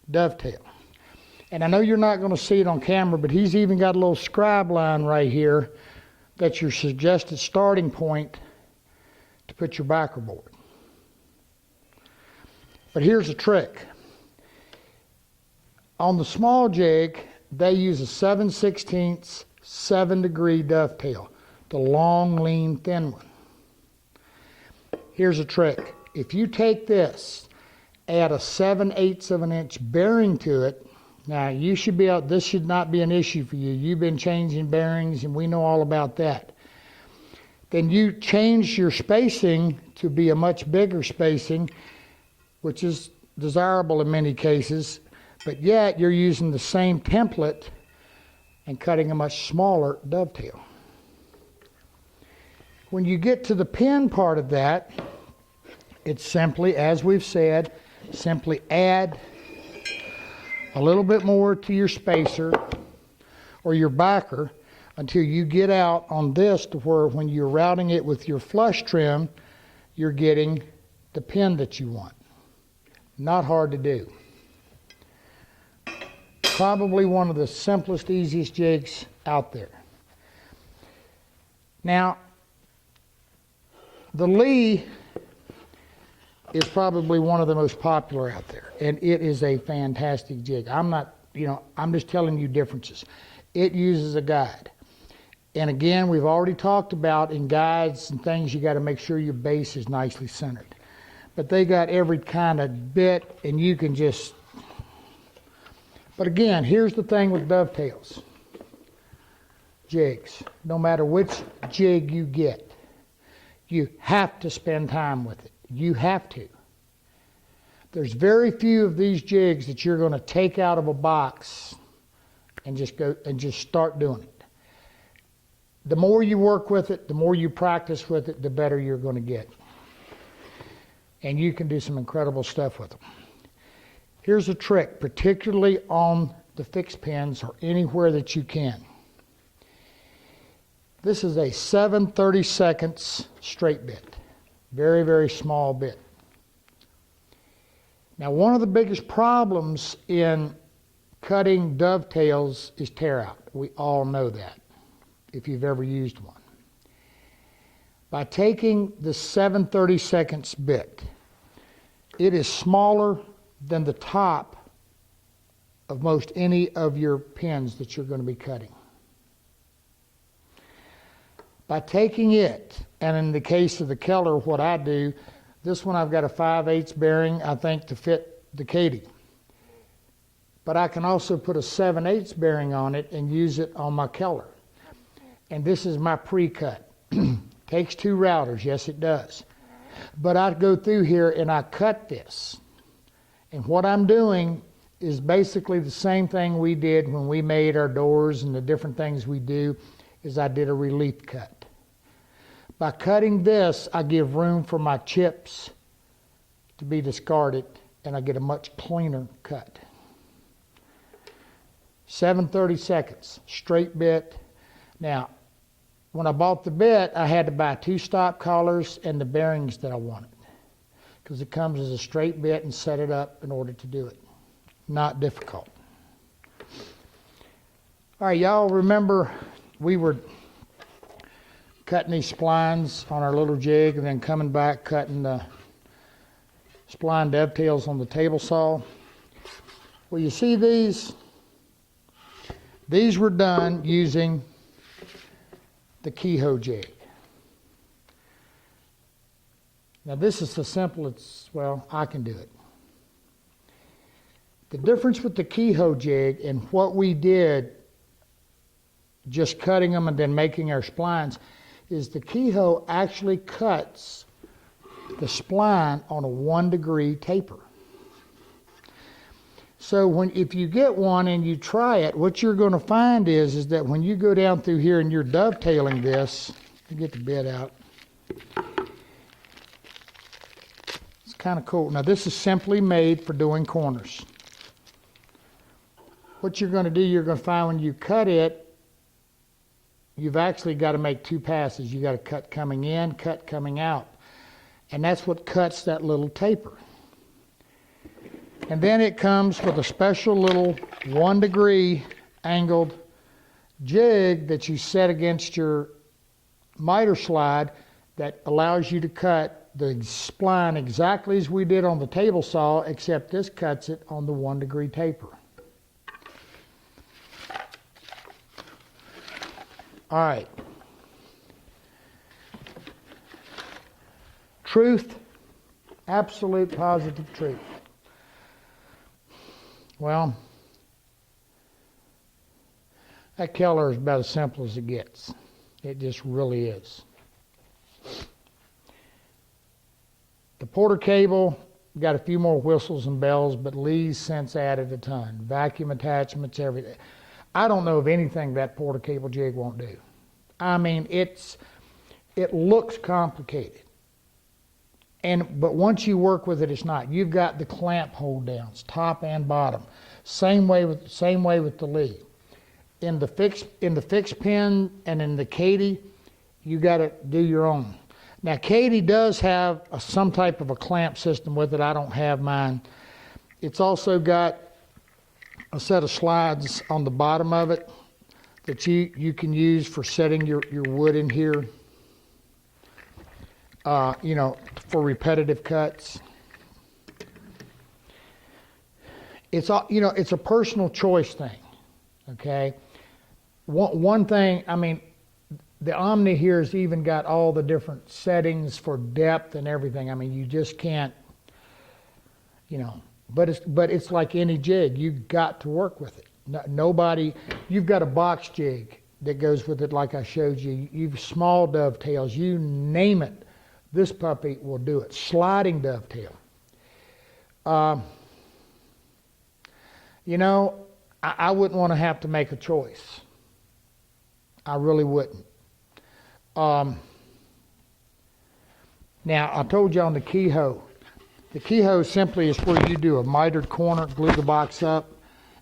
dovetail. And I know you're not going to see it on camera, but he's even got a little scribe line right here that's your suggested starting point to put your backer board. But here's a trick. On the small jig, they use a 7/16 7-degree dovetail, the long, lean, thin one. Here's a trick. If you take this, add a 7/8 of an inch bearing to it, now you should be out, this should not be an issue for you. You've been changing bearings and we know all about that. Then you change your spacing to be a much bigger spacing, which is desirable in many cases, but yet you're using the same template and cutting a much smaller dovetail. When you get to the pin part of that, it's simply, as we've said, simply add a little bit more to your spacer or your backer until you get out on this to where when you're routing it with your flush trim, you're getting the pin that you want. Not hard to do. Probably one of the simplest, easiest jigs out there. Now, the Lee is probably one of the most popular out there, and it is a fantastic jig. I'm just telling you differences. It uses a guide. And again, we've already talked about in guides and things, you got to make sure your base is nicely centered. but they got every kind of bit, and you can just, but again, here's the thing with dovetails, jigs. No matter which jig you get, you have to spend time with it. You have to. There's very few of these jigs that you're going to take out of a box and just start doing it. The more you work with it, the more you practice with it, the better you're going to get. And you can do some incredible stuff with them. Here's a trick, particularly on the fixed pins or anywhere that you can. This is a 7/32 straight bit. Very, very small bit. Now, one of the biggest problems in cutting dovetails is tear out. We all know that, if you've ever used one. By taking the 7/32 bit, it is smaller than the top of most any of your pins that you're going to be cutting. By taking it, and in the case of the Keller, what I do, this one I've got a 5/8 bearing, I think, to fit the Katy. But I can also put a 7/8 bearing on it and use it on my Keller. And this is my pre-cut. Takes 2 routers, yes it does. But I go through here and I cut this. And what I'm doing is basically the same thing we did when we made our doors and the different things we do, is I did a relief cut. By cutting this, I give room for my chips to be discarded, and I get a much cleaner cut. 7/32, straight bit. Now, when I bought the bit, I had to buy 2 stop collars and the bearings that I wanted, because it comes as a straight bit and set it up in order to do it. Not difficult. All right, y'all remember we were cutting these splines on our little jig and then coming back cutting the spline dovetails on the table saw. Well, you see these? These were done using the Keyhole Jig. Now this is so simple, well, I can do it. The difference with the Keyhole Jig and what we did, just cutting them and then making our splines, is the Keyhole actually cuts the spline on a 1-degree taper. So if you get one and you try it, what you're going to find is that when you go down through here and you're dovetailing this, let me get the bit out. It's kind of cool. Now this is simply made for doing corners. What you're going to do, you're going to find when you cut it, you've actually got to make 2 passes. You got to cut coming in, cut coming out. And that's what cuts that little taper. And then it comes with a special little 1-degree angled jig that you set against your miter slide that allows you to cut the spline exactly as we did on the table saw, except this cuts it on the 1-degree taper. All right. Truth, absolute positive truth. Well, that Keller is about as simple as it gets. It just really is. The Porter cable got a few more whistles and bells, but Lee's since added a ton. Vacuum attachments, everything. I don't know of anything that Porter cable jig won't do. I mean, it looks complicated. But once you work with it, it's not. You've got the clamp hold downs, top and bottom. Same way with the Lee. In the fixed pin and in the Katy, you got to do your own. Now, Katy does have some type of a clamp system with it. I don't have mine. It's also got a set of slides on the bottom of it that you can use for setting your wood in here, for repetitive cuts. It's a personal choice thing, okay? One thing, I mean, the Omni here has even got all the different settings for depth and everything. I mean, you just can't you know, but it's like any jig. You've got to work with it. Nobody, you've got a box jig that goes with it, like I showed you. You've small dovetails, you name it. This puppy will do it. Sliding dovetail. You know, I wouldn't want to have to make a choice. I really wouldn't. Now, I told you on the keyhole. The keyhole simply is where you do a mitered corner, glue the box up,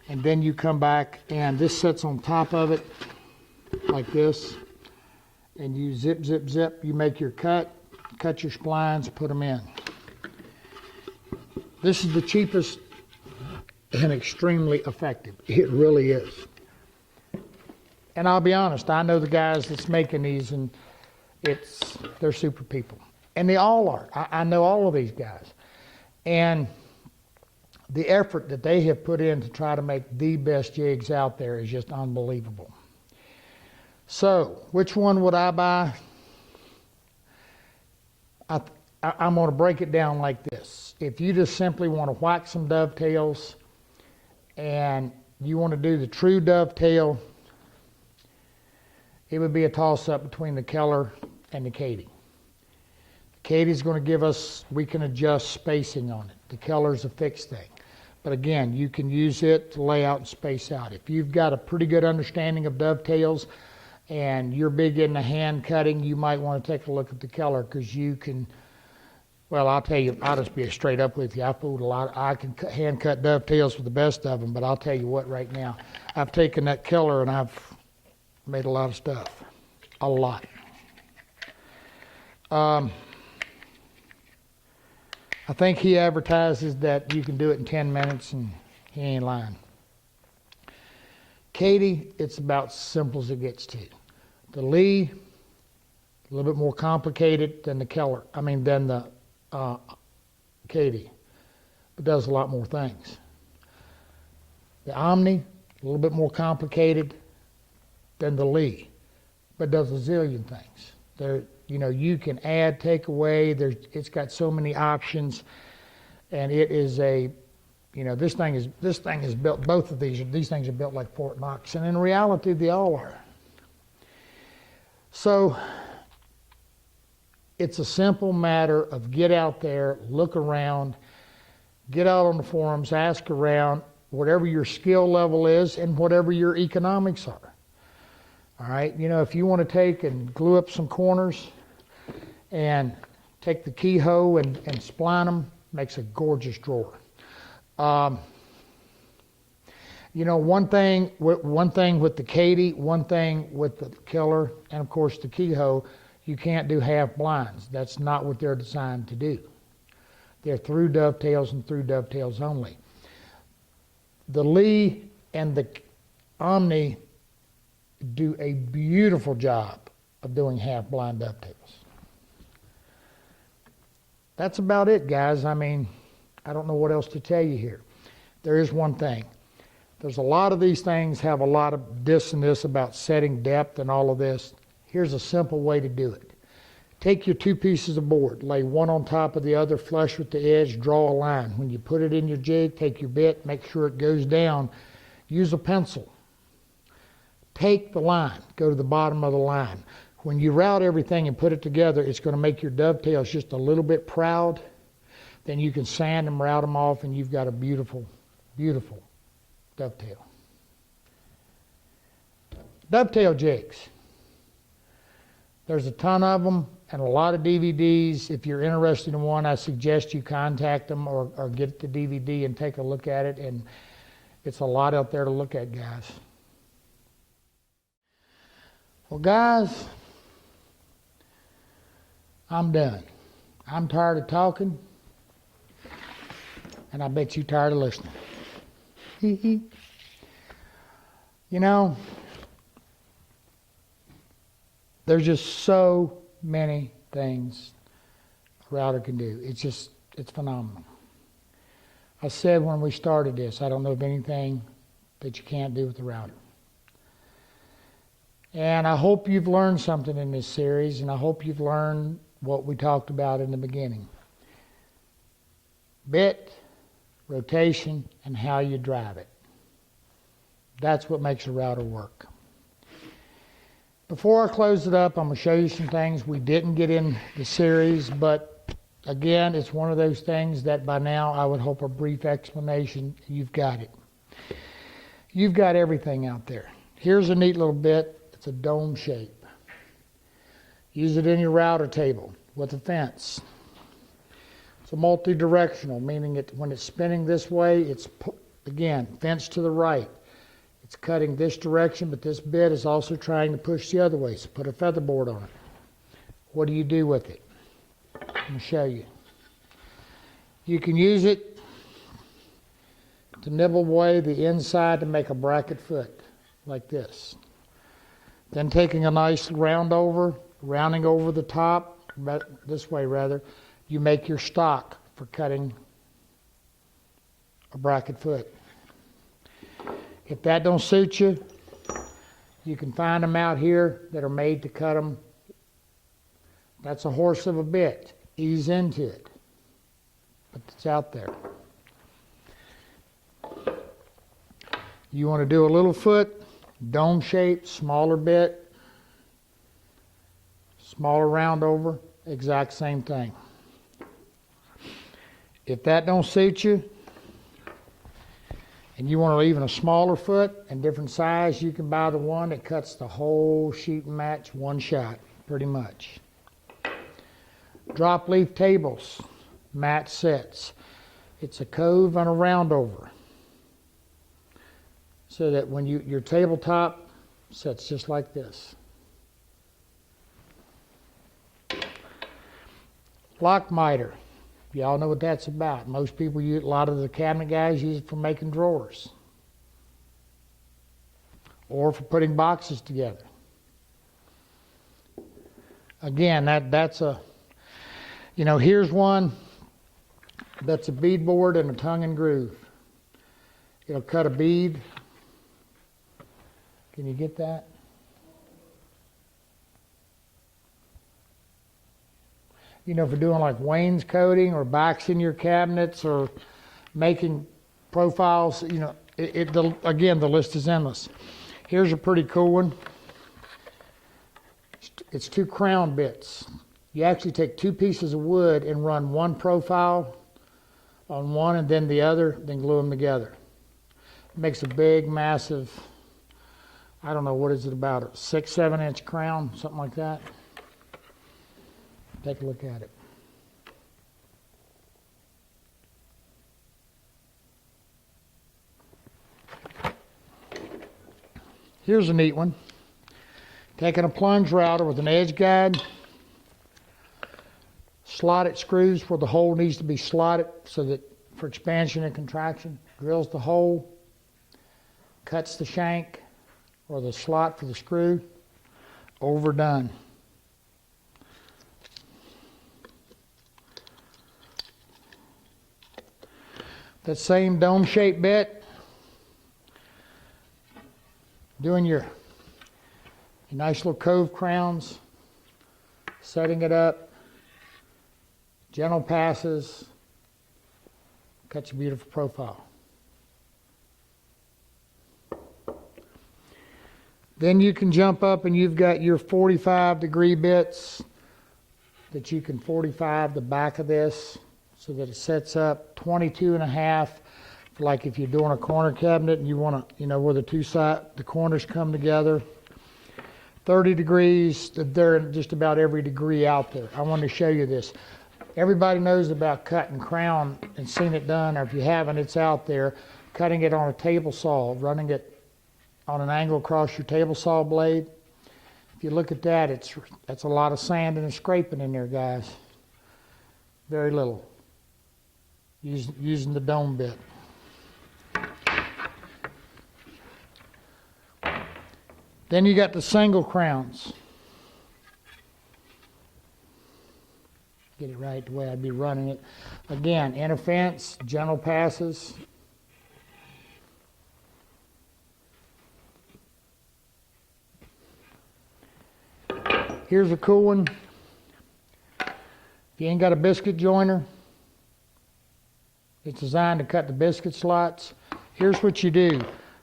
and then you come back, and this sits on top of it like this, and you zip, zip, zip. You make your cut your splines, put them in. This is the cheapest and extremely effective. It really is. And I'll be honest, I know the guys that's making these, and they're super people. And they all are. I know all of these guys. And the effort that they have put in to try to make the best jigs out there is just unbelievable. So, which one would I buy? I'm going to break it down like this. If you just simply want to whack some dovetails and you want to do the true dovetail, it would be a toss-up between the Keller and the Katy. The Katy's going to give us, we can adjust spacing on it. The Keller's a fixed thing. But again, you can use it to lay out and space out. If you've got a pretty good understanding of dovetails and you're big into hand cutting, you might want to take a look at the Keller, because you can, well, I'll tell you, I'll just be straight up with you. I pulled a lot. I can hand cut dovetails with the best of them, but I'll tell you what right now, I've taken that Keller and I've made a lot of stuff. A lot. I think he advertises that you can do it in 10 minutes, and he ain't lying. Katy, it's about as simple as it gets to. The Lee, a little bit more complicated than the Keller. Than the Katy, but does a lot more things. The Omni, a little bit more complicated than the Lee, but does a zillion things. You can add, take away. It's got so many options, and it is this thing is built. Both of these things are built like Fort Knox, and in reality, they all are. So it's a simple matter of get out there, look around, get out on the forums, ask around, whatever your skill level is and whatever your economics are. All right, if you want to take and glue up some corners and take the keyhole and spline them, makes a gorgeous drawer. One thing with the Katy, one thing with the Keller, and of course the keyhole, you can't do half blinds. That's not what they're designed to do. They're through dovetails and through dovetails only. The Lee and the Omni do a beautiful job of doing half blind dovetails. That's about it, guys. I don't know what else to tell you here. There is one thing. There's a lot of these things have a lot of this and this about setting depth and all of this. Here's a simple way to do it. Take your two pieces of board, lay one on top of the other flush with the edge, draw a line. When you put it in your jig, take your bit, make sure it goes down. Use a pencil. Take the line, go to the bottom of the line. When you route everything and put it together, it's going to make your dovetails just a little bit proud. Then you can sand them, route them off, and you've got a beautiful, beautiful dovetail. Dovetail jigs. There's a ton of them and a lot of DVDs. If you're interested in one, I suggest you contact them or get the DVD and take a look at it. And it's a lot out there to look at, guys. Well, guys, I'm done. I'm tired of talking, and I bet you're tired of listening. There's just so many things a router can do. It's phenomenal. I said when we started this, I don't know of anything that you can't do with the router. And I hope you've learned something in this series, and I hope you've learned what we talked about in the beginning. Bit, rotation, and how you drive it. That's what makes a router work. Before I close it up, I'm going to show you some things we didn't get in the series, but again, it's one of those things that by now I would hope a brief explanation, you've got it. You've got everything out there. Here's a neat little bit. It's a dome shape. Use it in your router table with a fence. It's a multi-directional, meaning when it's spinning this way, it's, again, fence to the right. It's cutting this direction, but this bit is also trying to push the other way, so put a featherboard on it. What do you do with it? I'm going to show you. You can use it to nibble away the inside to make a bracket foot, like this. Then taking a nice rounding over the top, this way rather, you make your stock for cutting a bracket foot. If that don't suit you, you can find them out here that are made to cut them. That's a horse of a bit. Ease into it. But it's out there. You want to do a little foot, dome shape, smaller bit, smaller round over, exact same thing. If that don't suit you, and you want even a smaller foot and different size, you can buy the one that cuts the whole sheet and match one shot, pretty much. Drop leaf tables, mat sets. It's a cove and a round over. So that when your tabletop sets just like this. Lock miter. Y'all know what that's about. Most people use, a lot of the cabinet guys use it for making drawers. Or for putting boxes together. Again, that's a, here's one that's a bead board and a tongue and groove. It'll cut a bead. Can you get that? For doing like wainscoting or backs in your cabinets or making profiles, again, the list is endless. Here's a pretty cool one. It's 2 crown bits. You actually take 2 pieces of wood and run one profile on one and then the other, then glue them together. It makes a big, massive, I don't know, what is it about, a 6-7 inch crown, something like that. Take a look at it. Here's a neat one. Taking a plunge router with an edge guide, slotted screws where the hole needs to be slotted so that for expansion and contraction, drills the hole, cuts the shank or the slot for the screw, overdone. That same dome-shaped bit, doing your nice little cove crowns, setting it up, gentle passes, cuts a beautiful profile. Then you can jump up and you've got your 45-degree bits that you can 45 the back of this, so that it sets up 22.5, like if you're doing a corner cabinet and you want to, where the corners come together. 30 degrees, they're just about every degree out there. I want to show you this. Everybody knows about cutting crown and seen it done, or if you haven't, it's out there. Cutting it on a table saw, running it on an angle across your table saw blade. If you look at that, that's a lot of sand and scraping in there, guys. Very little. Using the dome bit. Then you got the single crowns. Get it right the way I'd be running it. Again, in a fence, gentle passes. Here's a cool one. If you ain't got a biscuit joiner, It's designed to cut the biscuit slots. Here's what you do.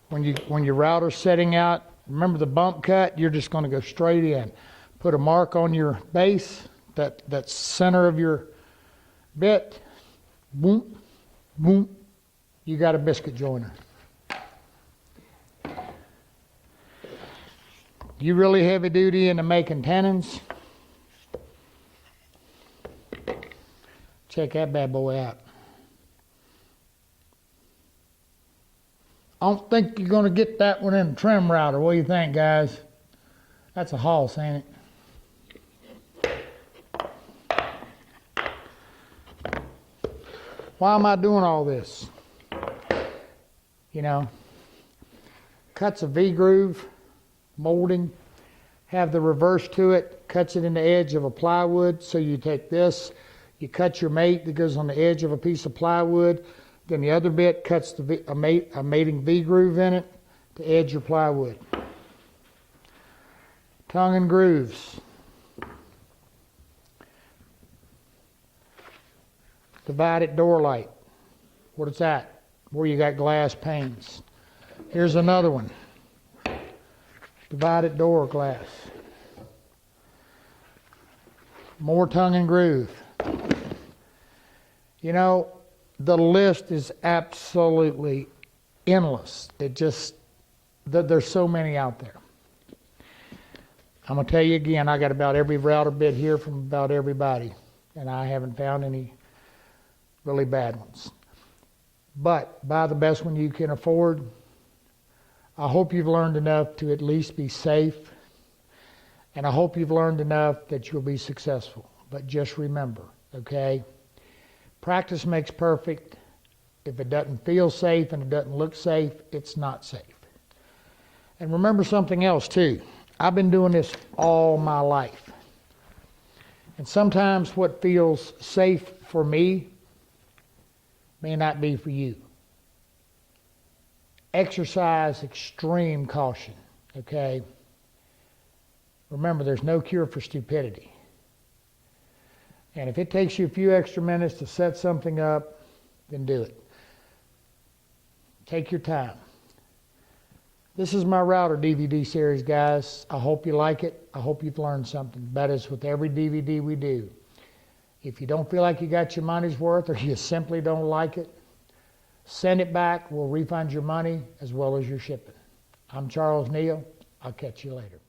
When your router's setting out, remember the bump cut, you're just going to go straight in. Put a mark on your base, that center of your bit. Boom, boom. You got a biscuit joiner. You really heavy duty into making tenons? Check that bad boy out. I don't think you're going to get that one in the trim router. What do you think, guys? That's a Hoss, ain't it? Why am I doing all this? You know, cuts a V-groove, molding, have the reverse to it, cuts it in the edge of a plywood. So you take this, you cut your mate that goes on the edge of a piece of plywood, then the other bit cuts a mating V-groove in it to edge your plywood. Tongue and grooves. Divided door light. What is that? Where you got glass panes. Here's another one. Divided door glass. More tongue and groove. You know, the list is absolutely endless. There's so many out there. I'm going to tell you again, I got about every router bit here from about everybody, and I haven't found any really bad ones. But buy the best one you can afford. I hope you've learned enough to at least be safe, and I hope you've learned enough that you'll be successful. But just remember, okay? Practice makes perfect. If it doesn't feel safe and it doesn't look safe, it's not safe. And remember something else too. I've been doing this all my life. And sometimes what feels safe for me may not be for you. Exercise extreme caution, okay? Remember, there's no cure for stupidity. And if it takes you a few extra minutes to set something up, then do it. Take your time. This is my router DVD series, guys. I hope you like it. I hope you've learned something. That is with every DVD we do. If you don't feel like you got your money's worth or you simply don't like it, send it back. We'll refund your money as well as your shipping. I'm Charles Neal. I'll catch you later.